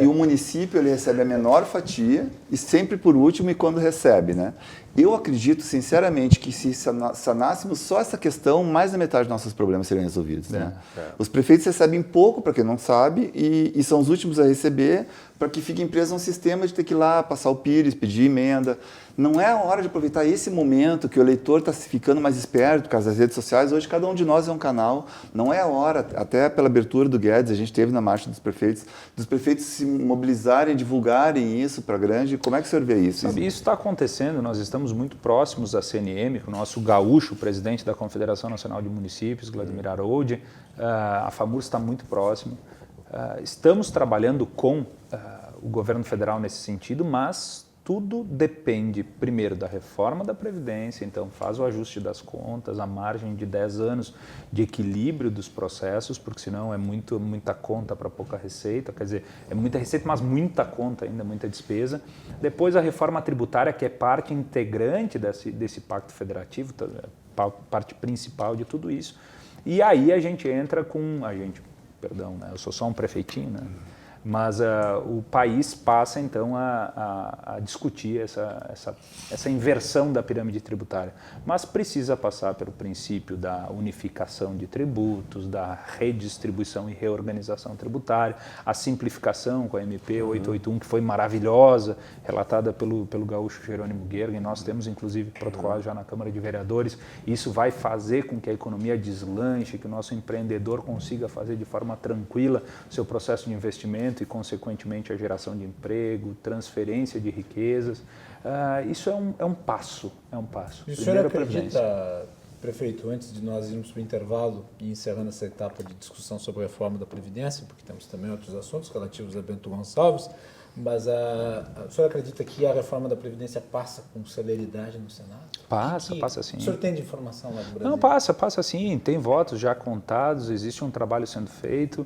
e o município ele recebe a menor fatia e sempre por último e quando recebe, né? Eu acredito sinceramente que se sanássemos só essa questão, mais da metade dos nossos problemas seriam resolvidos, né? Os prefeitos recebem pouco, para quem não sabe, e são os últimos a receber, para que fiquem presos a um sistema de ter que ir lá passar o pires, pedir emenda. Não é a hora de aproveitar esse momento que o eleitor está ficando mais esperto por causa das redes sociais. Hoje cada um de nós é um canal. Não é a hora, até pela abertura do Guedes, a gente teve na marcha dos prefeitos se mobilizarem, divulgarem isso para grande. Como é que o senhor vê isso? Sabe, isso está acontecendo, nós estamos muito próximos da CNM, com o nosso gaúcho, presidente da Confederação Nacional de Municípios, Vladimir Aroldi. A FAMURS está muito próximo. Estamos trabalhando com o governo federal nesse sentido, mas tudo depende, primeiro, da reforma da Previdência, então faz o ajuste das contas, a margem de 10 anos de equilíbrio dos processos, porque senão é muita conta para pouca receita, quer dizer, é muita receita, mas muita conta ainda, muita despesa. Depois a reforma tributária, que é parte integrante desse pacto federativo, parte principal de tudo isso. E aí a gente entra com, né, eu sou só um prefeitinho, né? Mas o país passa, então, a discutir essa inversão da pirâmide tributária. Mas precisa passar pelo princípio da unificação de tributos, da redistribuição e reorganização tributária, a simplificação com a MP 881, que foi maravilhosa, relatada pelo gaúcho Jerônimo Guerra, nós temos, inclusive, protocolado já na Câmara de Vereadores. Isso vai fazer com que a economia deslanche, que o nosso empreendedor consiga fazer de forma tranquila o seu processo de investimento e, consequentemente, a geração de emprego, transferência de riquezas. Isso é um passo. E o senhor acredita, prefeito, antes de nós irmos para o intervalo e encerrando essa etapa de discussão sobre a reforma da Previdência, porque temos também outros assuntos relativos a Bento Gonçalves, mas o senhor acredita que a reforma da Previdência passa com celeridade no Senado? Passa sim. O senhor tem de informação lá do Brasil? Não, passa sim. Tem votos já contados, existe um trabalho sendo feito.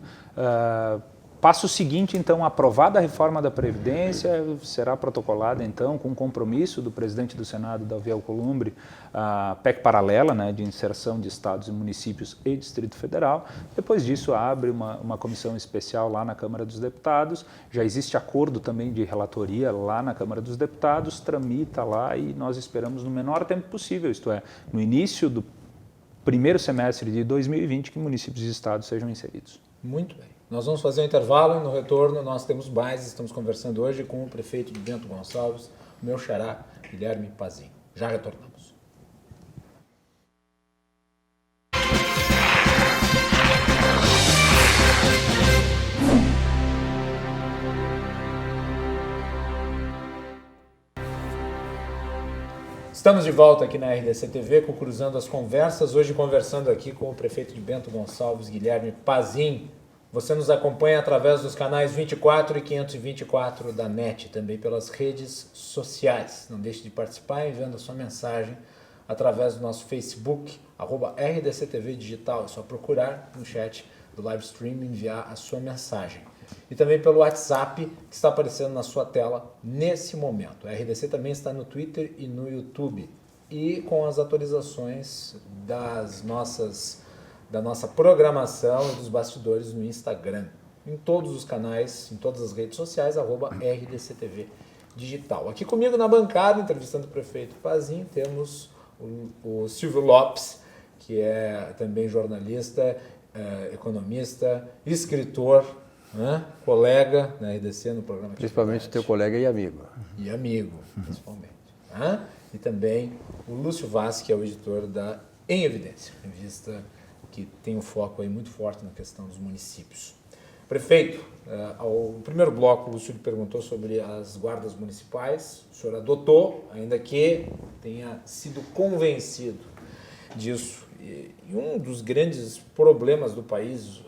Passo seguinte, então, aprovada a reforma da Previdência, será protocolada, então, com compromisso do presidente do Senado, Davi Alcolumbre, a PEC paralela, né, de inserção de estados e municípios e Distrito Federal. Depois disso, abre uma comissão especial lá na Câmara dos Deputados. Já existe acordo também de relatoria lá na Câmara dos Deputados, tramita lá e nós esperamos no menor tempo possível, isto é, no início do primeiro semestre de 2020, que municípios e estados sejam inseridos. Muito bem. Nós vamos fazer um intervalo e no retorno nós temos mais. Estamos conversando hoje com o prefeito de Bento Gonçalves, o meu xará, Guilherme Pazin. Já retornamos. Estamos de volta aqui na RDC TV, com Cruzando as Conversas. Hoje conversando aqui com o prefeito de Bento Gonçalves, Guilherme Pazin. Você nos acompanha através dos canais 24 e 524 da NET, também pelas redes sociais. Não deixe de participar enviando a sua mensagem através do nosso Facebook, @RDCTV Digital. É só procurar no chat do live stream e enviar a sua mensagem. E também pelo WhatsApp, que está aparecendo na sua tela nesse momento. A RDC também está no Twitter e no YouTube. E com as atualizações da nossa programação e dos bastidores no Instagram. em todos os canais, em todas as redes sociais, @RDCTV Digital. Aqui comigo na bancada, entrevistando o prefeito Pazinho, temos o Silvio Lopes, que é também jornalista, economista, escritor, né? Colega na RDC no programa. Principalmente teu colega e amigo. E amigo, principalmente. Né? E também o Lúcio Vaz, que é o editor da Em Evidência, revista que tem um foco aí muito forte na questão dos municípios. Prefeito, ao primeiro bloco o Lúcio lhe perguntou sobre as guardas municipais. O senhor adotou, ainda que tenha sido convencido disso. E um dos grandes problemas do país,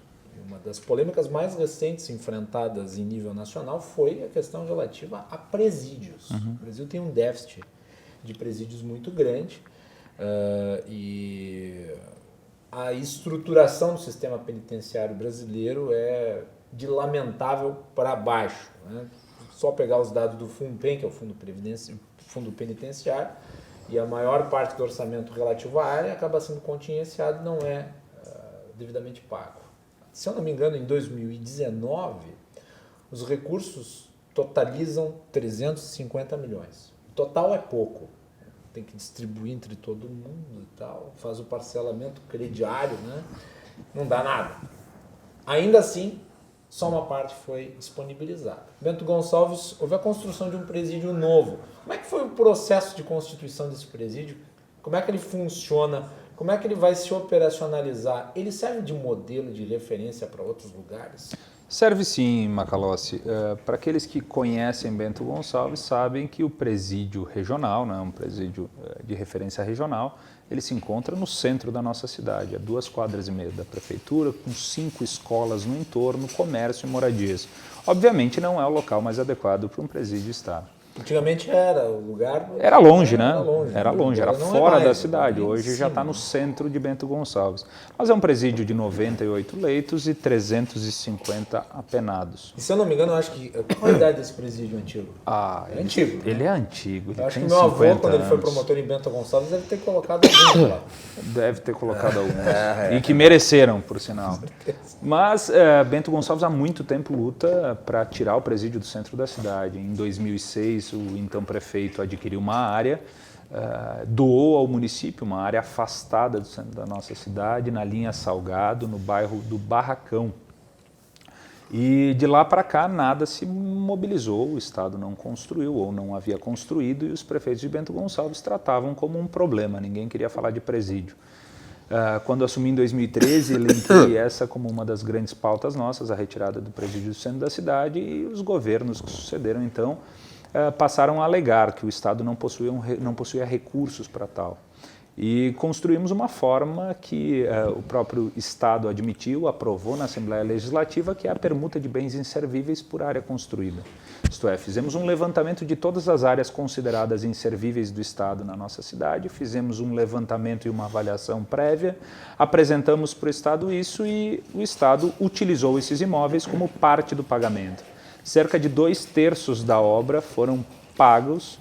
uma das polêmicas mais recentes enfrentadas em nível nacional, foi a questão relativa a presídios. O Brasil tem um déficit de presídios muito grande e a estruturação do sistema penitenciário brasileiro é de lamentável para baixo. Né? Só pegar os dados do FUNPEN, que é o Fundo Penitenciário, e a maior parte do orçamento relativo à área acaba sendo contingenciado e não é devidamente pago. Se eu não me engano, em 2019, os recursos totalizam 350 milhões. O total é pouco. Tem que distribuir entre todo mundo e tal, faz o parcelamento crediário, né? Não dá nada. Ainda assim, só uma parte foi disponibilizada. Bento Gonçalves, houve a construção de um presídio novo. Como é que foi o processo de constituição desse presídio? Como é que ele funciona? Como é que ele vai se operacionalizar? Ele serve de modelo de referência para outros lugares? Serve sim, Macalossi. Para aqueles que conhecem Bento Gonçalves, sabem que o presídio regional, né, um presídio de referência regional, ele se encontra no centro da nossa cidade, a 2,5 quadras da prefeitura, com 5 escolas no entorno, comércio e moradias. Obviamente não é o local mais adequado para um presídio estar. Antigamente era o lugar... Era longe, né? Era longe, era fora da cidade. Hoje já está no centro de Bento Gonçalves. Mas é um presídio de 98 leitos e 350 apenados. E se eu não me engano, eu acho que... Qual a idade desse presídio antigo? É antigo. Ele é antigo. Eu acho que meu avô, quando ele foi promotor em Bento Gonçalves, deve ter colocado alguns lá. Deve ter colocado alguns. E que mereceram, por sinal. Mas Bento Gonçalves há muito tempo luta para tirar o presídio do centro da cidade. Em 2006, o então prefeito adquiriu uma área, doou ao município uma área afastada do centro da nossa cidade, na linha Salgado, no bairro do Barracão. E de lá para cá nada se mobilizou, o Estado não construiu ou não havia construído e os prefeitos de Bento Gonçalves tratavam como um problema, ninguém queria falar de presídio. Quando assumi em 2013, elenquei essa como uma das grandes pautas nossas, a retirada do presídio do centro da cidade, e os governos que sucederam então passaram a alegar que o Estado não possuía recursos para tal. E construímos uma forma que o próprio Estado admitiu, aprovou na Assembleia Legislativa, que é a permuta de bens inservíveis por área construída. Isto é, fizemos um levantamento de todas as áreas consideradas inservíveis do Estado na nossa cidade, fizemos um levantamento e uma avaliação prévia, apresentamos para o Estado isso e o Estado utilizou esses imóveis como parte do pagamento. Cerca de 2/3 da obra foram pagos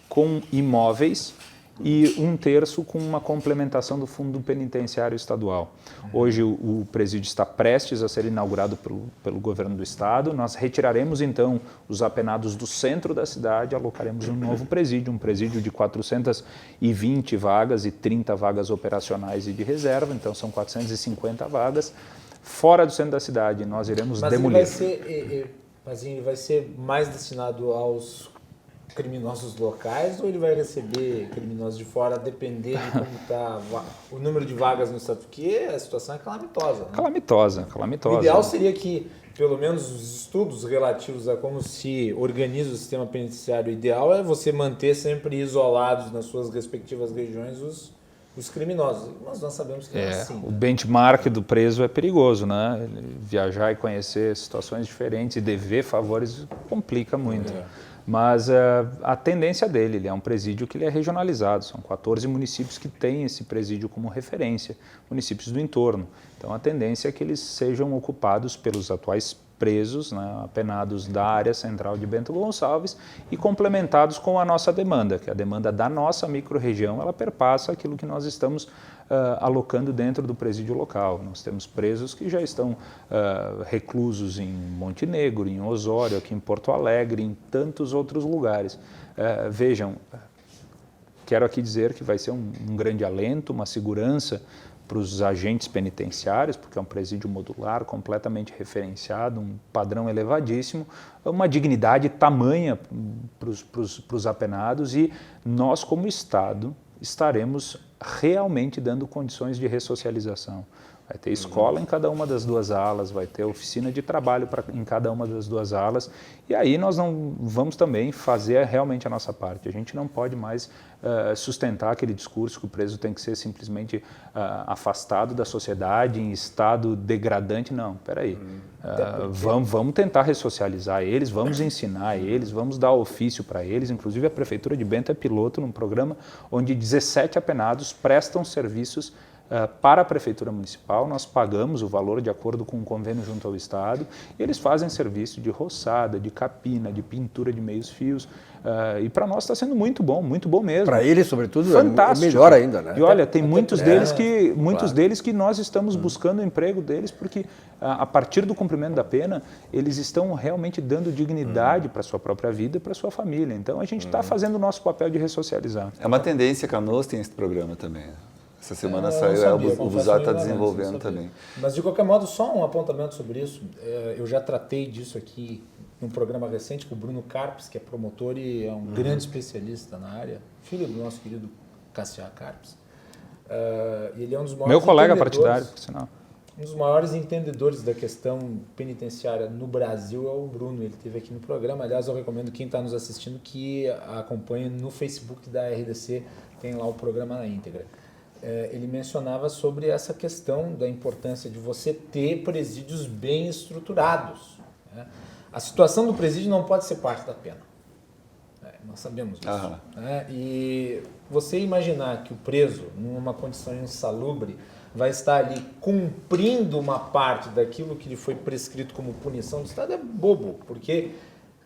com imóveis e 1/3 com uma complementação do Fundo Penitenciário Estadual. Hoje o presídio está prestes a ser inaugurado pelo governo do Estado. Nós retiraremos então os apenados do centro da cidade, alocaremos um novo presídio, um presídio de 420 vagas e 30 vagas operacionais e de reserva, então são 450 vagas. Fora do centro da cidade, nós iremos demolir. Mas ele vai ser mais destinado aos criminosos locais ou ele vai receber criminosos de fora, a depender de como está o número de vagas no Estado? Porque a situação é calamitosa. Né? Calamitosa. O ideal seria que, pelo menos, os estudos relativos a como se organiza o sistema penitenciário ideal é você manter sempre isolados nas suas respectivas regiões os criminosos. Mas nós sabemos que é assim. O benchmark do preso é perigoso, né? Viajar e conhecer situações diferentes e dever favores complica muito. Mas a tendência dele, ele é um presídio que ele é regionalizado, são 14 municípios que têm esse presídio como referência, municípios do entorno. Então a tendência é que eles sejam ocupados pelos atuais presos, né, apenados da área central de Bento Gonçalves e complementados com a nossa demanda, que a demanda da nossa microrregião, ela perpassa aquilo que nós estamos alocando dentro do presídio local. Nós temos presos que já estão reclusos em Montenegro, em Osório, aqui em Porto Alegre, em tantos outros lugares. Vejam, quero aqui dizer que vai ser um grande alento, uma segurança para os agentes penitenciários, porque é um presídio modular, completamente referenciado, um padrão elevadíssimo, uma dignidade tamanha para os apenados, e nós, como Estado, estaremos realmente dando condições de ressocialização. Vai ter escola em cada uma das duas alas, vai ter oficina de trabalho em cada uma das duas alas, e aí nós não vamos também fazer realmente a nossa parte. A gente não pode mais sustentar aquele discurso que o preso tem que ser simplesmente afastado da sociedade, em estado degradante. Não, peraí. Vamos tentar ressocializar eles, vamos ensinar eles, vamos dar ofício para eles. Inclusive a Prefeitura de Bento é piloto num programa onde 17 apenados prestam serviços para a Prefeitura Municipal. Nós pagamos o valor de acordo com um convênio junto ao Estado, e eles fazem serviço de roçada, de capina, de pintura de meios fios, e para nós está sendo muito bom mesmo. Para eles, sobretudo, fantástico. É melhor ainda, né? E olha, tem muitos deles que nós estamos buscando o emprego deles, porque a partir do cumprimento da pena, eles estão realmente dando dignidade para a sua própria vida e para a sua família. Então a gente está fazendo o nosso papel de ressocializar. É uma tendência, Canoas tem esse programa também. Essa semana saiu, o Busar está desenvolvendo também. Mas, de qualquer modo, só um apontamento sobre isso. Eu já tratei disso aqui num programa recente com o Bruno Carpes, que é promotor e é um grande especialista na área, filho do nosso querido Cassiá Carpes. Ele é um dos maiores meu colega partidário, por sinal. Um dos maiores entendedores da questão penitenciária no Brasil é o Bruno. Ele esteve aqui no programa. Aliás, eu recomendo quem está nos assistindo que acompanhe no Facebook da RDC, tem lá o programa na íntegra. Ele mencionava sobre essa questão da importância de você ter presídios bem estruturados, né? A situação do presídio não pode ser parte da pena. Nós sabemos isso. Né? E você imaginar que o preso, numa condição insalubre, vai estar ali cumprindo uma parte daquilo que lhe foi prescrito como punição do Estado é bobo, porque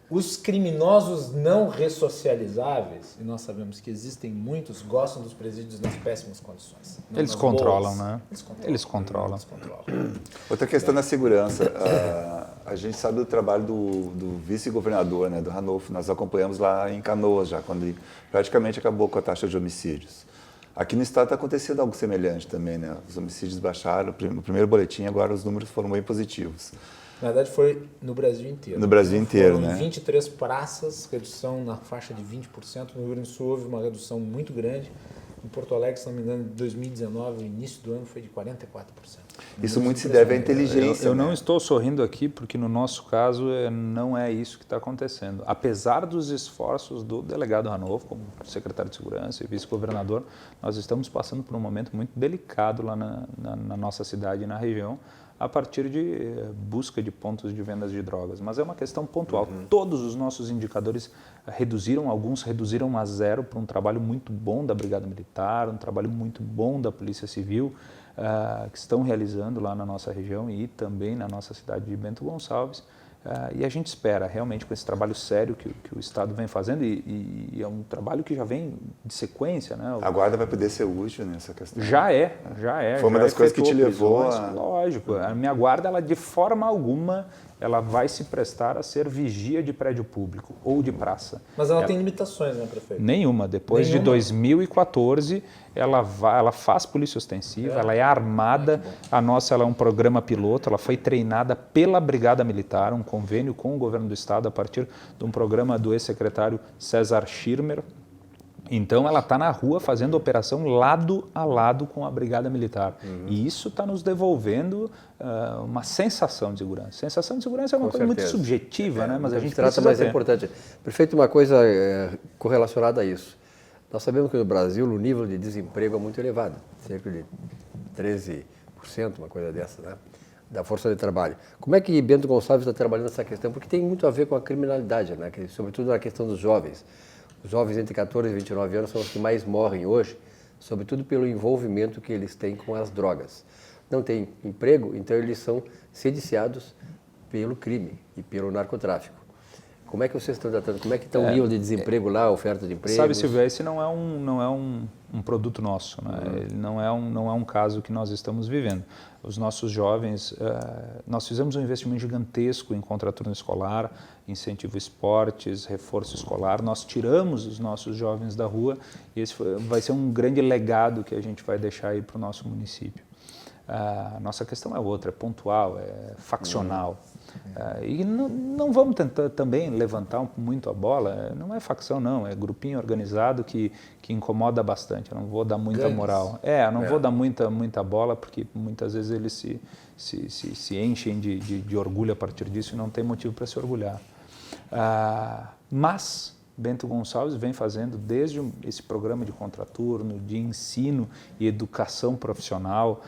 os criminosos não ressocializáveis, e nós sabemos que existem muitos, gostam dos presídios nas péssimas condições. Eles controlam, né? Eles controlam. Outra questão da segurança. A gente sabe do trabalho do vice-governador, né, do Ranolfo. Nós acompanhamos lá em Canoas já, quando ele praticamente acabou com a taxa de homicídios. Aqui no estado está acontecendo algo semelhante também, né? Os homicídios baixaram. No primeiro boletim, agora os números foram bem positivos. Na verdade, foi no Brasil inteiro. No Brasil inteiro, foram, né? 23 praças, redução na faixa de 20%. No Rio Grande do Sul houve uma redução muito grande. Em Porto Alegre, se não me engano, em 2019, o início do ano foi de 44%. Isso muito se deve à inteligência. Eu não estou sorrindo aqui porque, no nosso caso, não é isso que está acontecendo. Apesar dos esforços do delegado Ranolfo, como secretário de Segurança e vice-governador, nós estamos passando por um momento muito delicado lá na nossa cidade e na região, a partir de busca de pontos de vendas de drogas. Mas é uma questão pontual. Todos os nossos indicadores reduziram, alguns reduziram a zero, por um trabalho muito bom da Brigada Militar, um trabalho muito bom da Polícia Civil, que estão realizando lá na nossa região e também na nossa cidade de Bento Gonçalves. E a gente espera, realmente, com esse trabalho sério que o Estado vem fazendo, e é um trabalho que já vem de sequência, né? A guarda vai poder ser útil nessa questão? Já é. Foi uma das coisas que te levou a... Lógico. A minha guarda, ela, de forma alguma, ela vai se prestar a ser vigia de prédio público ou de praça. Mas ela tem limitações, né, prefeito? Nenhuma. Depois de 2014, ela faz polícia ostensiva, ela é armada. A nossa, ela é um programa piloto, ela foi treinada pela Brigada Militar, um convênio com o governo do Estado a partir de um programa do ex-secretário César Schirmer. Então, ela está na rua fazendo operação lado a lado com a Brigada Militar. E isso está nos devolvendo uma sensação de segurança. Sensação de segurança é uma coisa muito subjetiva, né? Mas a gente trata mais importante. Prefeito, uma coisa correlacionada a isso. Nós sabemos que no Brasil o nível de desemprego é muito elevado, cerca de 13%, uma coisa dessa, né? Da força de trabalho. Como é que Bento Gonçalves está trabalhando nessa questão? Porque tem muito a ver com a criminalidade, né? Sobretudo na questão dos jovens. Os jovens entre 14 e 29 anos são os que mais morrem hoje, sobretudo pelo envolvimento que eles têm com as drogas. Não tem emprego, então eles são sediciados pelo crime e pelo narcotráfico. Como é que vocês estão tratando? Como é que está o nível de desemprego lá, a oferta de emprego? Sabe, Silvio, esse não é um produto nosso, né? Ele não é um caso que nós estamos vivendo. Os nossos jovens, nós fizemos um investimento gigantesco em contraturno escolar, incentivo esportes, reforço escolar. Nós tiramos os nossos jovens da rua e esse vai ser um grande legado que a gente vai deixar aí para o nosso município. A nossa questão é outra, é pontual, é faccional. E não vamos tentar também levantar muito a bola, não é facção não, é grupinho organizado que incomoda bastante, eu não vou dar muita moral. Não vou dar muita bola, porque muitas vezes eles se enchem de orgulho a partir disso e não tem motivo para se orgulhar. Mas Bento Gonçalves vem fazendo desde esse programa de contraturno, de ensino e educação profissional,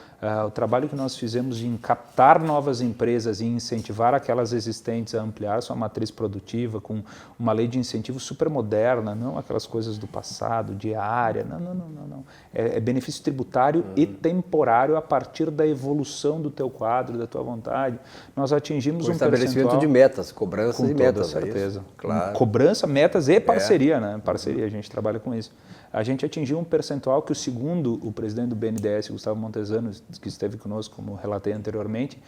o trabalho que nós fizemos em captar novas empresas e incentivar aquelas existentes a ampliar sua matriz produtiva com uma lei de incentivo super moderna, não aquelas coisas do passado, diária, não. É benefício tributário e temporário a partir da evolução do teu quadro, da tua vontade. Nós atingimos um estabelecimento de metas, cobranças e metas. Com toda certeza. Claro. Cobrança, metas e parceria, né? Parceria, a gente trabalha com isso. A gente atingiu um percentual que, segundo o presidente do BNDES, Gustavo Montezano, que esteve conosco, como relatei anteriormente,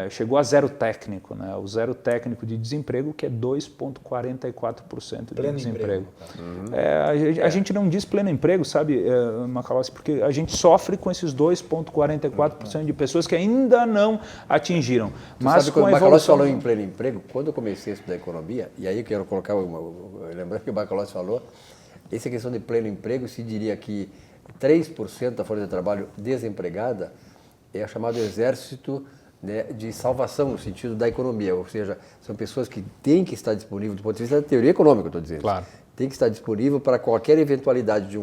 chegou a zero técnico, né? O zero técnico de desemprego, que é 2,44% de desemprego. A gente não diz pleno emprego, sabe, Macalossi, porque a gente sofre com esses 2,44% de pessoas que ainda não atingiram. Mas quando o Macalossi falou em pleno emprego, quando eu comecei a estudar economia, e aí eu quero colocar, lembrando que o Macalossi falou, essa questão de pleno emprego, se diria que 3% da força de trabalho desempregada é chamado exército, né, de salvação no sentido da economia, ou seja, são pessoas que têm que estar disponíveis do ponto de vista da teoria econômica, estou dizendo. Claro. Tem que estar disponível para qualquer eventualidade de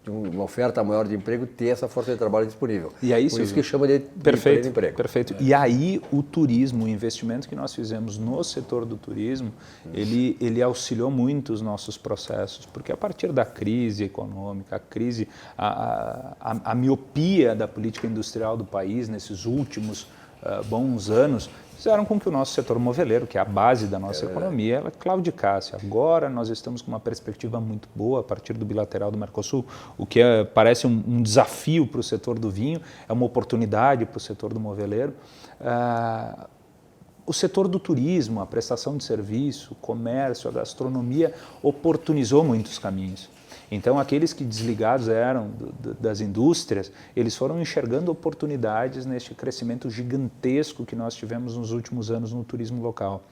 uma oferta maior de emprego ter essa força de trabalho disponível. E aí, por isso que chama de pleno emprego. Perfeito. E aí o turismo, o investimento que nós fizemos no setor do turismo, ele auxiliou muito os nossos processos, porque a partir da crise econômica, a miopia da política industrial do país nesses últimos bons anos, fizeram com que o nosso setor moveleiro, que é a base da nossa economia, ela claudicasse. Agora nós estamos com uma perspectiva muito boa a partir do bilateral do Mercosul, o que parece um desafio para o setor do vinho, é uma oportunidade para o setor do moveleiro. O setor do turismo, a prestação de serviço, o comércio, a gastronomia oportunizou muitos caminhos. Então, aqueles que desligados eram das indústrias, eles foram enxergando oportunidades neste crescimento gigantesco que nós tivemos nos últimos anos no turismo local.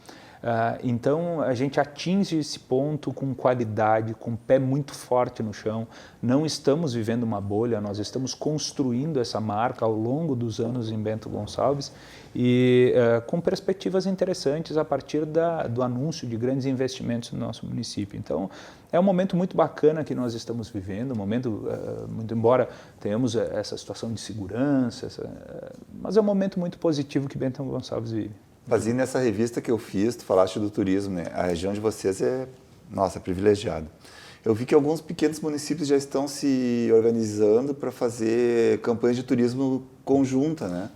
Então, a gente atinge esse ponto com qualidade, com o pé muito forte no chão. Não estamos vivendo uma bolha, nós estamos construindo essa marca ao longo dos anos em Bento Gonçalves e com perspectivas interessantes a partir do anúncio de grandes investimentos no nosso município. Então, é um momento muito bacana que nós estamos vivendo, um momento, muito embora tenhamos essa situação de segurança, mas é um momento muito positivo que Bento Gonçalves vive. Fazendo nessa revista que eu fiz, tu falaste do turismo, né? A região de vocês é privilegiada. Eu vi que alguns pequenos municípios já estão se organizando para fazer campanhas de turismo conjunta, né?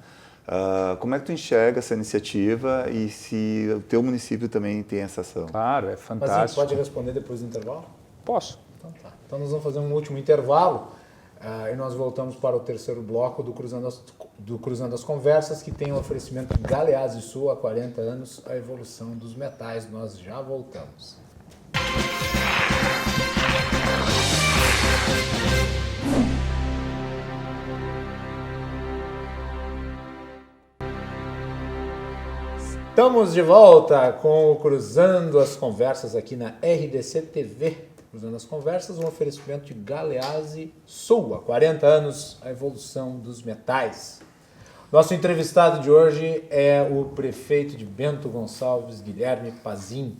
Como é que tu enxerga essa iniciativa e se o teu município também tem essa ação? Claro, é fantástico. Mas pode responder depois do intervalo? Posso. Então tá. Então nós vamos fazer um último intervalo e nós voltamos para o terceiro bloco do Cruzando as Conversas, que tem o oferecimento Galeazzi Sul, há 40 anos, a evolução dos metais. Nós já voltamos. Estamos de volta com o Cruzando as Conversas aqui na RDC TV. Cruzando as Conversas, um oferecimento de Galeazzi Sul, há 40 anos, a evolução dos metais. Nosso entrevistado de hoje é o prefeito de Bento Gonçalves, Guilherme Pazin.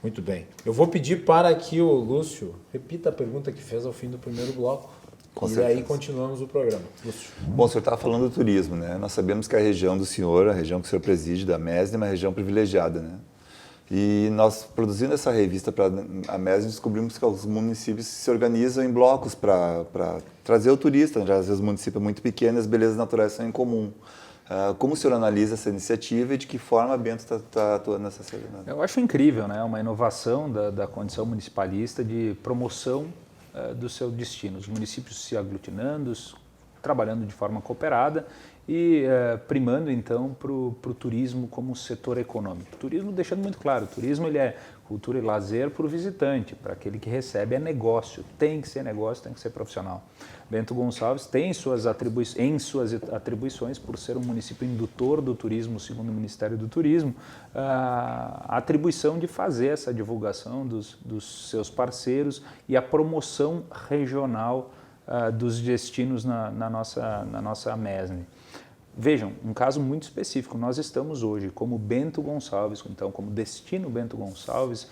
Muito bem. Eu vou pedir para que o Lúcio repita a pergunta que fez ao fim do primeiro bloco. Com e certeza. aí continuamos o programa. Lúcio. Bom, o senhor estava falando do turismo, né? Nós sabemos que a região do senhor, a região que o senhor preside, da MESD, é uma região privilegiada, né? E nós, produzindo essa revista para a MESD, descobrimos que os municípios se organizam em blocos para trazer o turista, já às vezes o município é muito pequeno e as belezas naturais são em comum. Como o senhor analisa essa iniciativa e de que forma a Bento está atuando nessa cidade? Eu acho incrível, né? Uma inovação da condição municipalista de promoção do seu destino. Os municípios se aglutinando, trabalhando de forma cooperada e primando então para o turismo como setor econômico. O turismo deixando muito claro, o turismo ele é cultura e lazer para o visitante, para aquele que recebe é negócio, tem que ser negócio, tem que ser profissional. Bento Gonçalves tem em suas atribuições, por ser um município indutor do turismo, segundo o Ministério do Turismo, a atribuição de fazer essa divulgação dos seus parceiros e a promoção regional dos destinos na nossa MESNE. Vejam, um caso muito específico, nós estamos hoje como Bento Gonçalves, então como Destino Bento Gonçalves,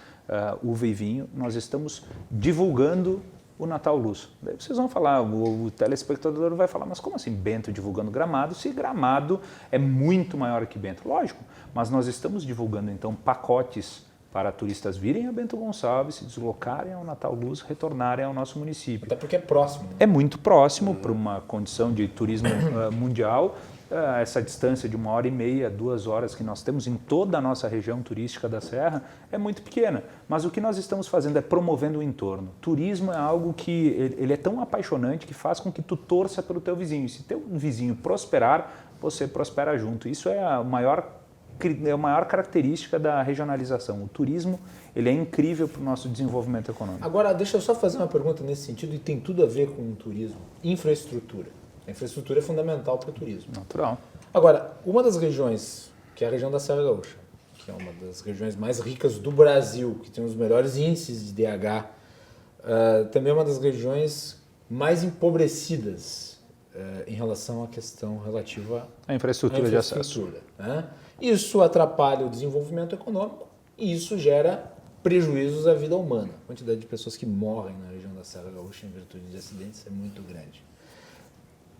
uva e vinho, nós estamos divulgando o Natal Luz. Daí vocês vão falar, o telespectador vai falar, mas como assim Bento divulgando Gramado, se Gramado é muito maior que Bento? Lógico, mas nós estamos divulgando então pacotes para turistas virem a Bento Gonçalves, se deslocarem ao Natal Luz, retornarem ao nosso município. Até porque é próximo. Né? É muito próximo para uma condição de turismo mundial. Essa distância de 1h30, 2 horas que nós temos em toda a nossa região turística da Serra é muito pequena. Mas o que nós estamos fazendo é promovendo o entorno. Turismo é algo que ele é tão apaixonante que faz com que tu torça pelo teu vizinho. E se teu vizinho prosperar, você prospera junto. Isso é a maior característica da regionalização. O turismo ele é incrível para o nosso desenvolvimento econômico. Agora, deixa eu só fazer uma pergunta nesse sentido, e tem tudo a ver com o turismo. Infraestrutura. A infraestrutura é fundamental para o turismo. Natural. Agora, uma das regiões, que é a região da Serra Gaúcha, que é uma das regiões mais ricas do Brasil, que tem os melhores índices de DH, também é uma das regiões mais empobrecidas em relação à questão relativa à infraestrutura de acesso. Né? Isso atrapalha o desenvolvimento econômico e isso gera prejuízos à vida humana. A quantidade de pessoas que morrem na região da Serra Gaúcha em virtude de acidentes é muito grande.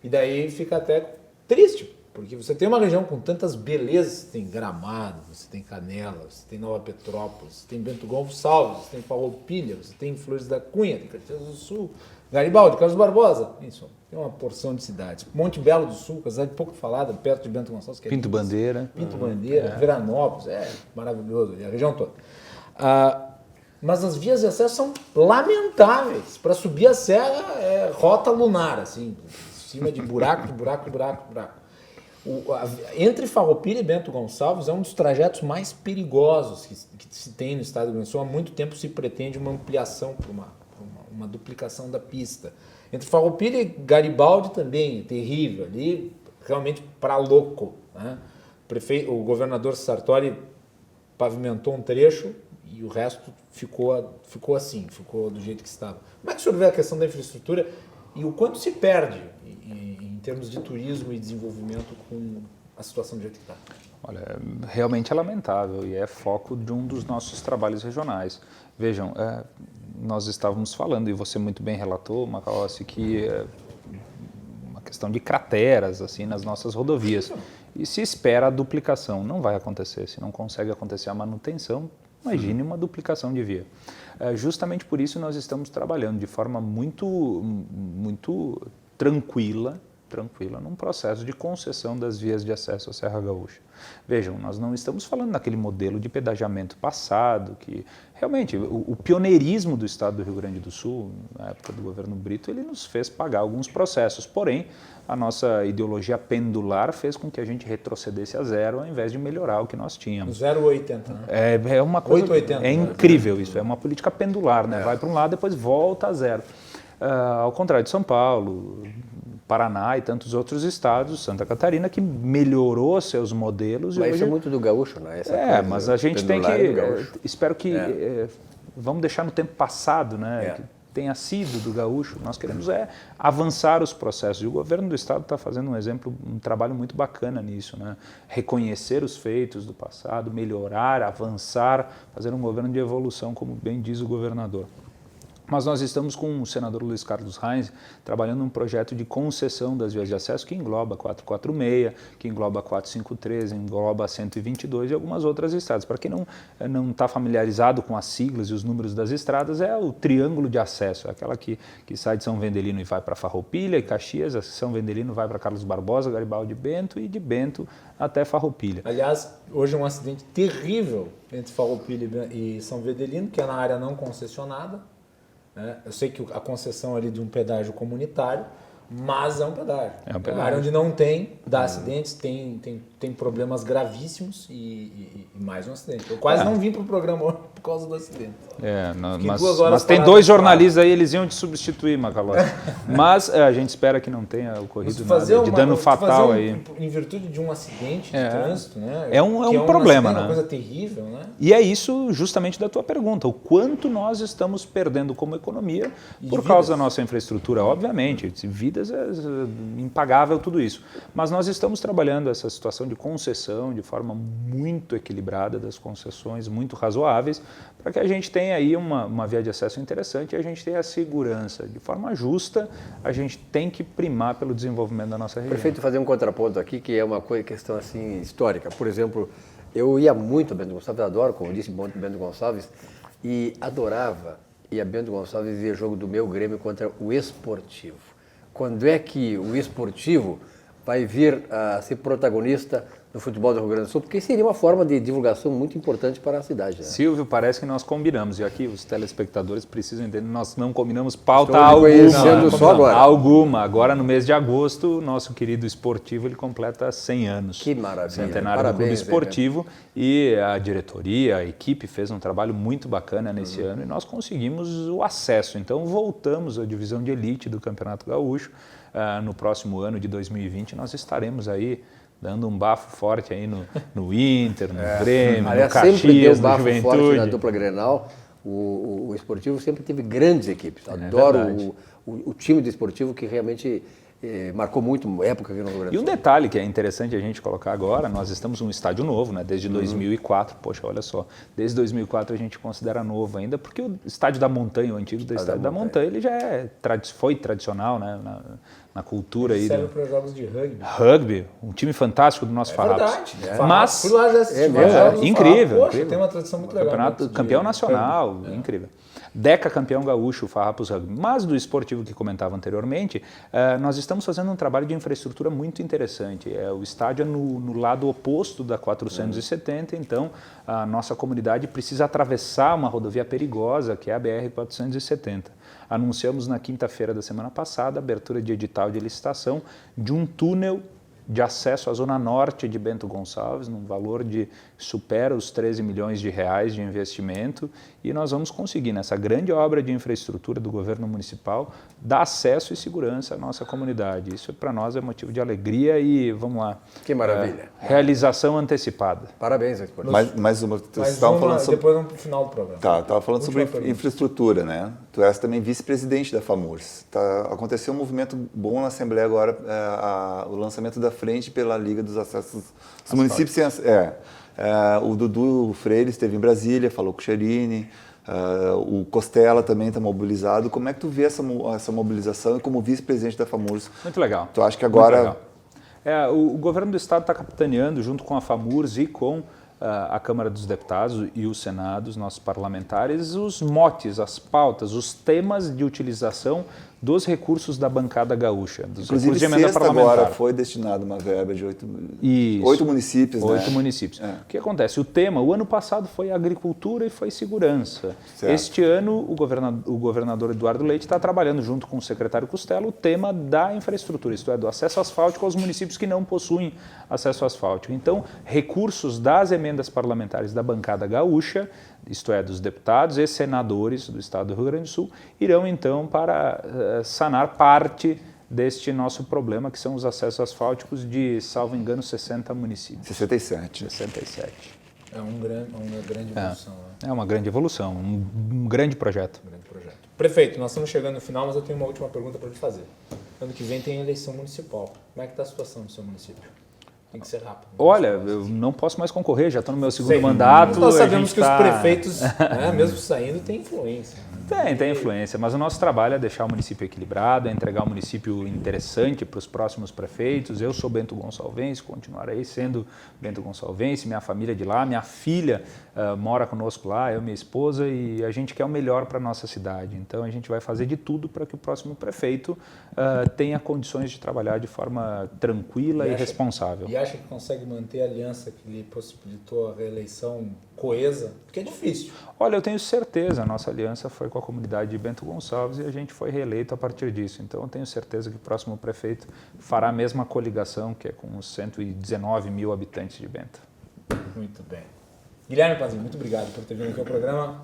E daí fica até triste, porque você tem uma região com tantas belezas, você tem Gramado, você tem Canela, você tem Nova Petrópolis, você tem Bento Gonçalves, você tem Farroupilha, você tem Flores da Cunha, tem Caxias do Sul, Garibaldi, Carlos Barbosa, isso, tem uma porção de cidades. Monte Belo do Sul, cidade pouco falada, perto de Bento Gonçalves. Que é Pinto Bandeira. Pinto Bandeira, Veranópolis, maravilhoso, a região toda. Mas as vias de acesso são lamentáveis. Para subir a serra é rota lunar, assim, em cima de buraco. Entre Farroupilha e Bento Gonçalves é um dos trajetos mais perigosos que se tem no estado do Rio Grande do Sul. Há muito tempo se pretende uma ampliação, uma duplicação da pista. Entre Farroupilha e Garibaldi também é terrível, ali realmente para louco. Né? O governador Sartori pavimentou um trecho e o resto ficou assim, ficou do jeito que estava. Como é que o senhor vê a questão da infraestrutura e o quanto se perde em termos de turismo e desenvolvimento com a situação do jeito que está? Olha, realmente é lamentável e é foco de um dos nossos trabalhos regionais. Vejam, nós estávamos falando, e você muito bem relatou, Macalossi, que uma questão de crateras assim, nas nossas rodovias. E se espera a duplicação, não vai acontecer. Se não consegue acontecer a manutenção, imagine uma duplicação de via. Justamente por isso nós estamos trabalhando de forma muito tranquila num processo de concessão das vias de acesso à Serra Gaúcha. Vejam, nós não estamos falando daquele modelo de pedagiamento passado, que realmente o pioneirismo do estado do Rio Grande do Sul, na época do governo Brito, ele nos fez pagar alguns processos, porém a nossa ideologia pendular fez com que a gente retrocedesse a zero ao invés de melhorar o que nós tínhamos. 0,80, né? É uma coisa, 8,80, é incrível isso, é uma política pendular, né? Vai para um lado, depois volta a zero. Ao contrário de São Paulo, Paraná e tantos outros estados, Santa Catarina, que melhorou seus modelos. Mas e hoje... isso é muito do gaúcho, não é? Mas a gente tem que... espero que... vamos deixar no tempo passado, né? Que tenha sido do gaúcho. Nós queremos avançar os processos. E o governo do estado está fazendo um trabalho muito bacana nisso, né? Reconhecer os feitos do passado, melhorar, avançar, fazer um governo de evolução, como bem diz o governador. Mas nós estamos com o senador Luiz Carlos Reins trabalhando num projeto de concessão das vias de acesso que engloba 446, que engloba 453, engloba 122 e algumas outras estradas. Para quem não está familiarizado com as siglas e os números das estradas, é o triângulo de acesso, é aquela que sai de São Vendelino e vai para Farroupilha e Caxias, a São Vendelino vai para Carlos Barbosa, Garibaldi e Bento, e de Bento até Farroupilha. Aliás, hoje é um acidente terrível entre Farroupilha e São Vendelino, que é na área não concessionada. Eu sei que a concessão ali de um pedágio comunitário, mas é um pedágio. É um pedágio. A área onde não tem, dá acidentes, tem problemas gravíssimos e mais um acidente. Eu quase não vim para o programa hoje por causa do acidente. Mas tem 2 jornalistas aí, eles iam te substituir, Macalossi. Mas a gente espera que não tenha ocorrido nada de dano fatal aí. Em virtude de um acidente de trânsito, né? É um problema, né? É uma coisa terrível, né? E é isso justamente da tua pergunta, o quanto nós estamos perdendo como economia por causa da nossa infraestrutura, obviamente, vidas é impagável tudo isso. Mas nós estamos trabalhando essa situação de concessão de forma muito equilibrada, das concessões muito razoáveis, para que a gente tenha aí uma via de acesso interessante e a gente tenha a segurança. De forma justa, a gente tem que primar pelo desenvolvimento da nossa região. Prefeito, fazer um contraponto aqui, que é uma questão assim, histórica. Por exemplo, eu ia muito a Bento Gonçalves, adoro, como disse, Bento Gonçalves, e adorava ir a Bento Gonçalves ver jogo do meu Grêmio contra o Esportivo. Quando é que o Esportivo vai vir a ser protagonista no futebol do Rio Grande do Sul? Porque seria uma forma de divulgação muito importante para a cidade. Né? Silvio, parece que nós combinamos, e aqui os telespectadores precisam entender, nós não combinamos pauta alguma. Agora, no mês de agosto, o nosso querido Esportivo ele completa 100 anos. Que maravilha. Centenário do Clube Esportivo, e a diretoria, a equipe fez um trabalho muito bacana nesse ano e nós conseguimos o acesso. Então, voltamos à divisão de elite do Campeonato Gaúcho. No próximo ano de 2020, nós estaremos aí dando um bafo forte aí no Inter, no Grêmio, no Caxias, no Juventude. Forte na dupla Grenal. O Esportivo sempre teve grandes equipes. Adoro o time do Esportivo, que realmente marcou muito época aqui no Rio Grande do Sul. E um detalhe que é interessante a gente colocar agora, nós estamos num estádio novo, né? Desde 2004, poxa, olha só, desde 2004 a gente considera novo ainda, porque o Estádio da Montanha, o antigo Estádio da Montanha, ele já foi tradicional, né? Na cultura aí. Serve para jogos de rugby. Rugby, um time fantástico do nosso Farrapos. Verdade. Mas fui lá já assistir incrível. Poxa, incrível. Tem uma tradição muito legal. Campeonato campeão nacional, incrível. Deca campeão gaúcho, Farrapos Rugby. Mas do esportivo que comentava anteriormente, nós estamos fazendo um trabalho de infraestrutura muito interessante. O estádio é no lado oposto da 470, então a nossa comunidade precisa atravessar uma rodovia perigosa, que é a BR-470. Anunciamos na quinta-feira da semana passada a abertura de edital de licitação de um túnel de acesso à zona norte de Bento Gonçalves, num valor que supera os 13 milhões de reais de investimento, e nós vamos conseguir, nessa grande obra de infraestrutura do governo municipal, dar acesso e segurança à nossa comunidade. Isso para nós é motivo de alegria e, vamos lá, que maravilha. Realização antecipada. Parabéns, Esportivo. Mais uma, falando sobre... depois vamos para o final do programa. Estava falando sobre infraestrutura, né? Tu és também vice-presidente da FAMURS. Aconteceu um movimento bom na Assembleia agora, o lançamento da frente pela Liga dos Acessos dos Municípios. O Dudu Freire esteve em Brasília, falou com o Cherini, o Costela também está mobilizado. Como é que tu vê essa mobilização e como vice-presidente da FAMURS? Muito legal. Tu acha que agora... O governo do Estado está capitaneando, junto com a FAMURS e com a Câmara dos Deputados e o Senado, os nossos parlamentares, os motes, as pautas, os temas de utilização dos recursos da bancada gaúcha, dos recursos de emenda parlamentar. Agora foi destinado uma verba de 8 municípios. 8 municípios. O que acontece? O tema, o ano passado foi agricultura e foi segurança. Certo. Este ano, o governador Eduardo Leite está trabalhando junto com o secretário Costela o tema da infraestrutura, isto é, do acesso asfáltico aos municípios que não possuem acesso asfáltico. Então, recursos das emendas parlamentares da bancada gaúcha, isto é, dos deputados e senadores do Estado do Rio Grande do Sul, irão então para sanar parte deste nosso problema, que são os acessos asfálticos de, salvo engano, 60 municípios. 67. É uma grande evolução. É uma grande evolução, um grande projeto. Prefeito, nós estamos chegando no final, mas eu tenho uma última pergunta para lhe fazer. Ano que vem tem eleição municipal. Como é que está a situação do seu município? Tem que ser rápido. Olha, eu não posso mais concorrer, já estou no meu segundo mandato. Nós sabemos que os prefeitos, mesmo saindo, têm influência. Tem influência, mas o nosso trabalho é deixar o município equilibrado, é entregar um município interessante para os próximos prefeitos. Eu sou Bento Gonçalvense, continuarei sendo Bento Gonçalvense, minha família é de lá, minha filha mora conosco lá, eu e minha esposa, e a gente quer o melhor para a nossa cidade. Então a gente vai fazer de tudo para que o próximo prefeito tenha condições de trabalhar de forma tranquila e responsável. E acha que consegue manter a aliança que lhe possibilitou a reeleição coesa? Porque é difícil. Olha, eu tenho certeza, a nossa aliança foi com a comunidade de Bento Gonçalves e a gente foi reeleito a partir disso. Então eu tenho certeza que o próximo prefeito fará a mesma coligação, que é com os 119 mil habitantes de Bento. Muito bem. Guilherme Pazin, muito obrigado por ter vindo aqui ao programa.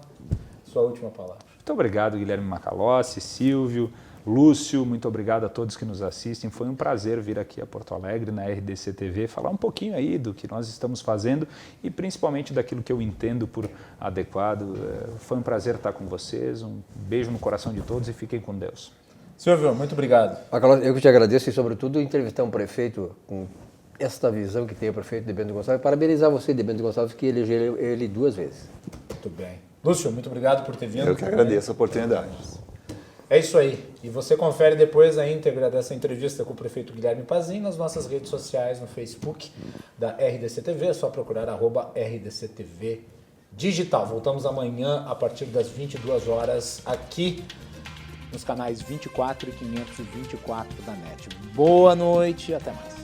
Sua última palavra. Muito obrigado, Guilherme Macalossi, Silvio, Lúcio, muito obrigado a todos que nos assistem. Foi um prazer vir aqui a Porto Alegre, na RDC TV, falar um pouquinho aí do que nós estamos fazendo e principalmente daquilo que eu entendo por adequado. Foi um prazer estar com vocês, um beijo no coração de todos e fiquem com Deus. Silvio, muito obrigado. Eu que te agradeço e, sobretudo, entrevistar um prefeito com esta visão que tem o prefeito de Bento Gonçalves. Parabenizar você, de Bento Gonçalves, que elegeu ele 2 vezes. Muito bem. Lúcio, muito obrigado por ter vindo. Eu que agradeço a oportunidade. É isso aí. E você confere depois a íntegra dessa entrevista com o prefeito Guilherme Pazin nas nossas redes sociais, no Facebook da RDC TV. É só procurar @RDC TV Digital. Voltamos amanhã a partir das 22 horas aqui nos canais 24 e 524 da NET. Boa noite e até mais.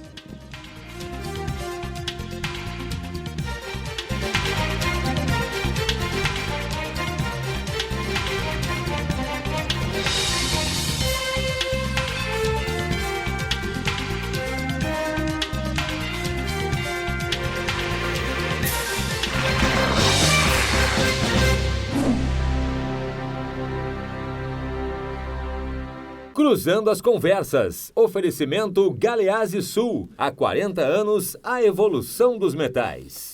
Cruzando as Conversas. Oferecimento Galeazzi Sul. Há 40 anos, a evolução dos metais.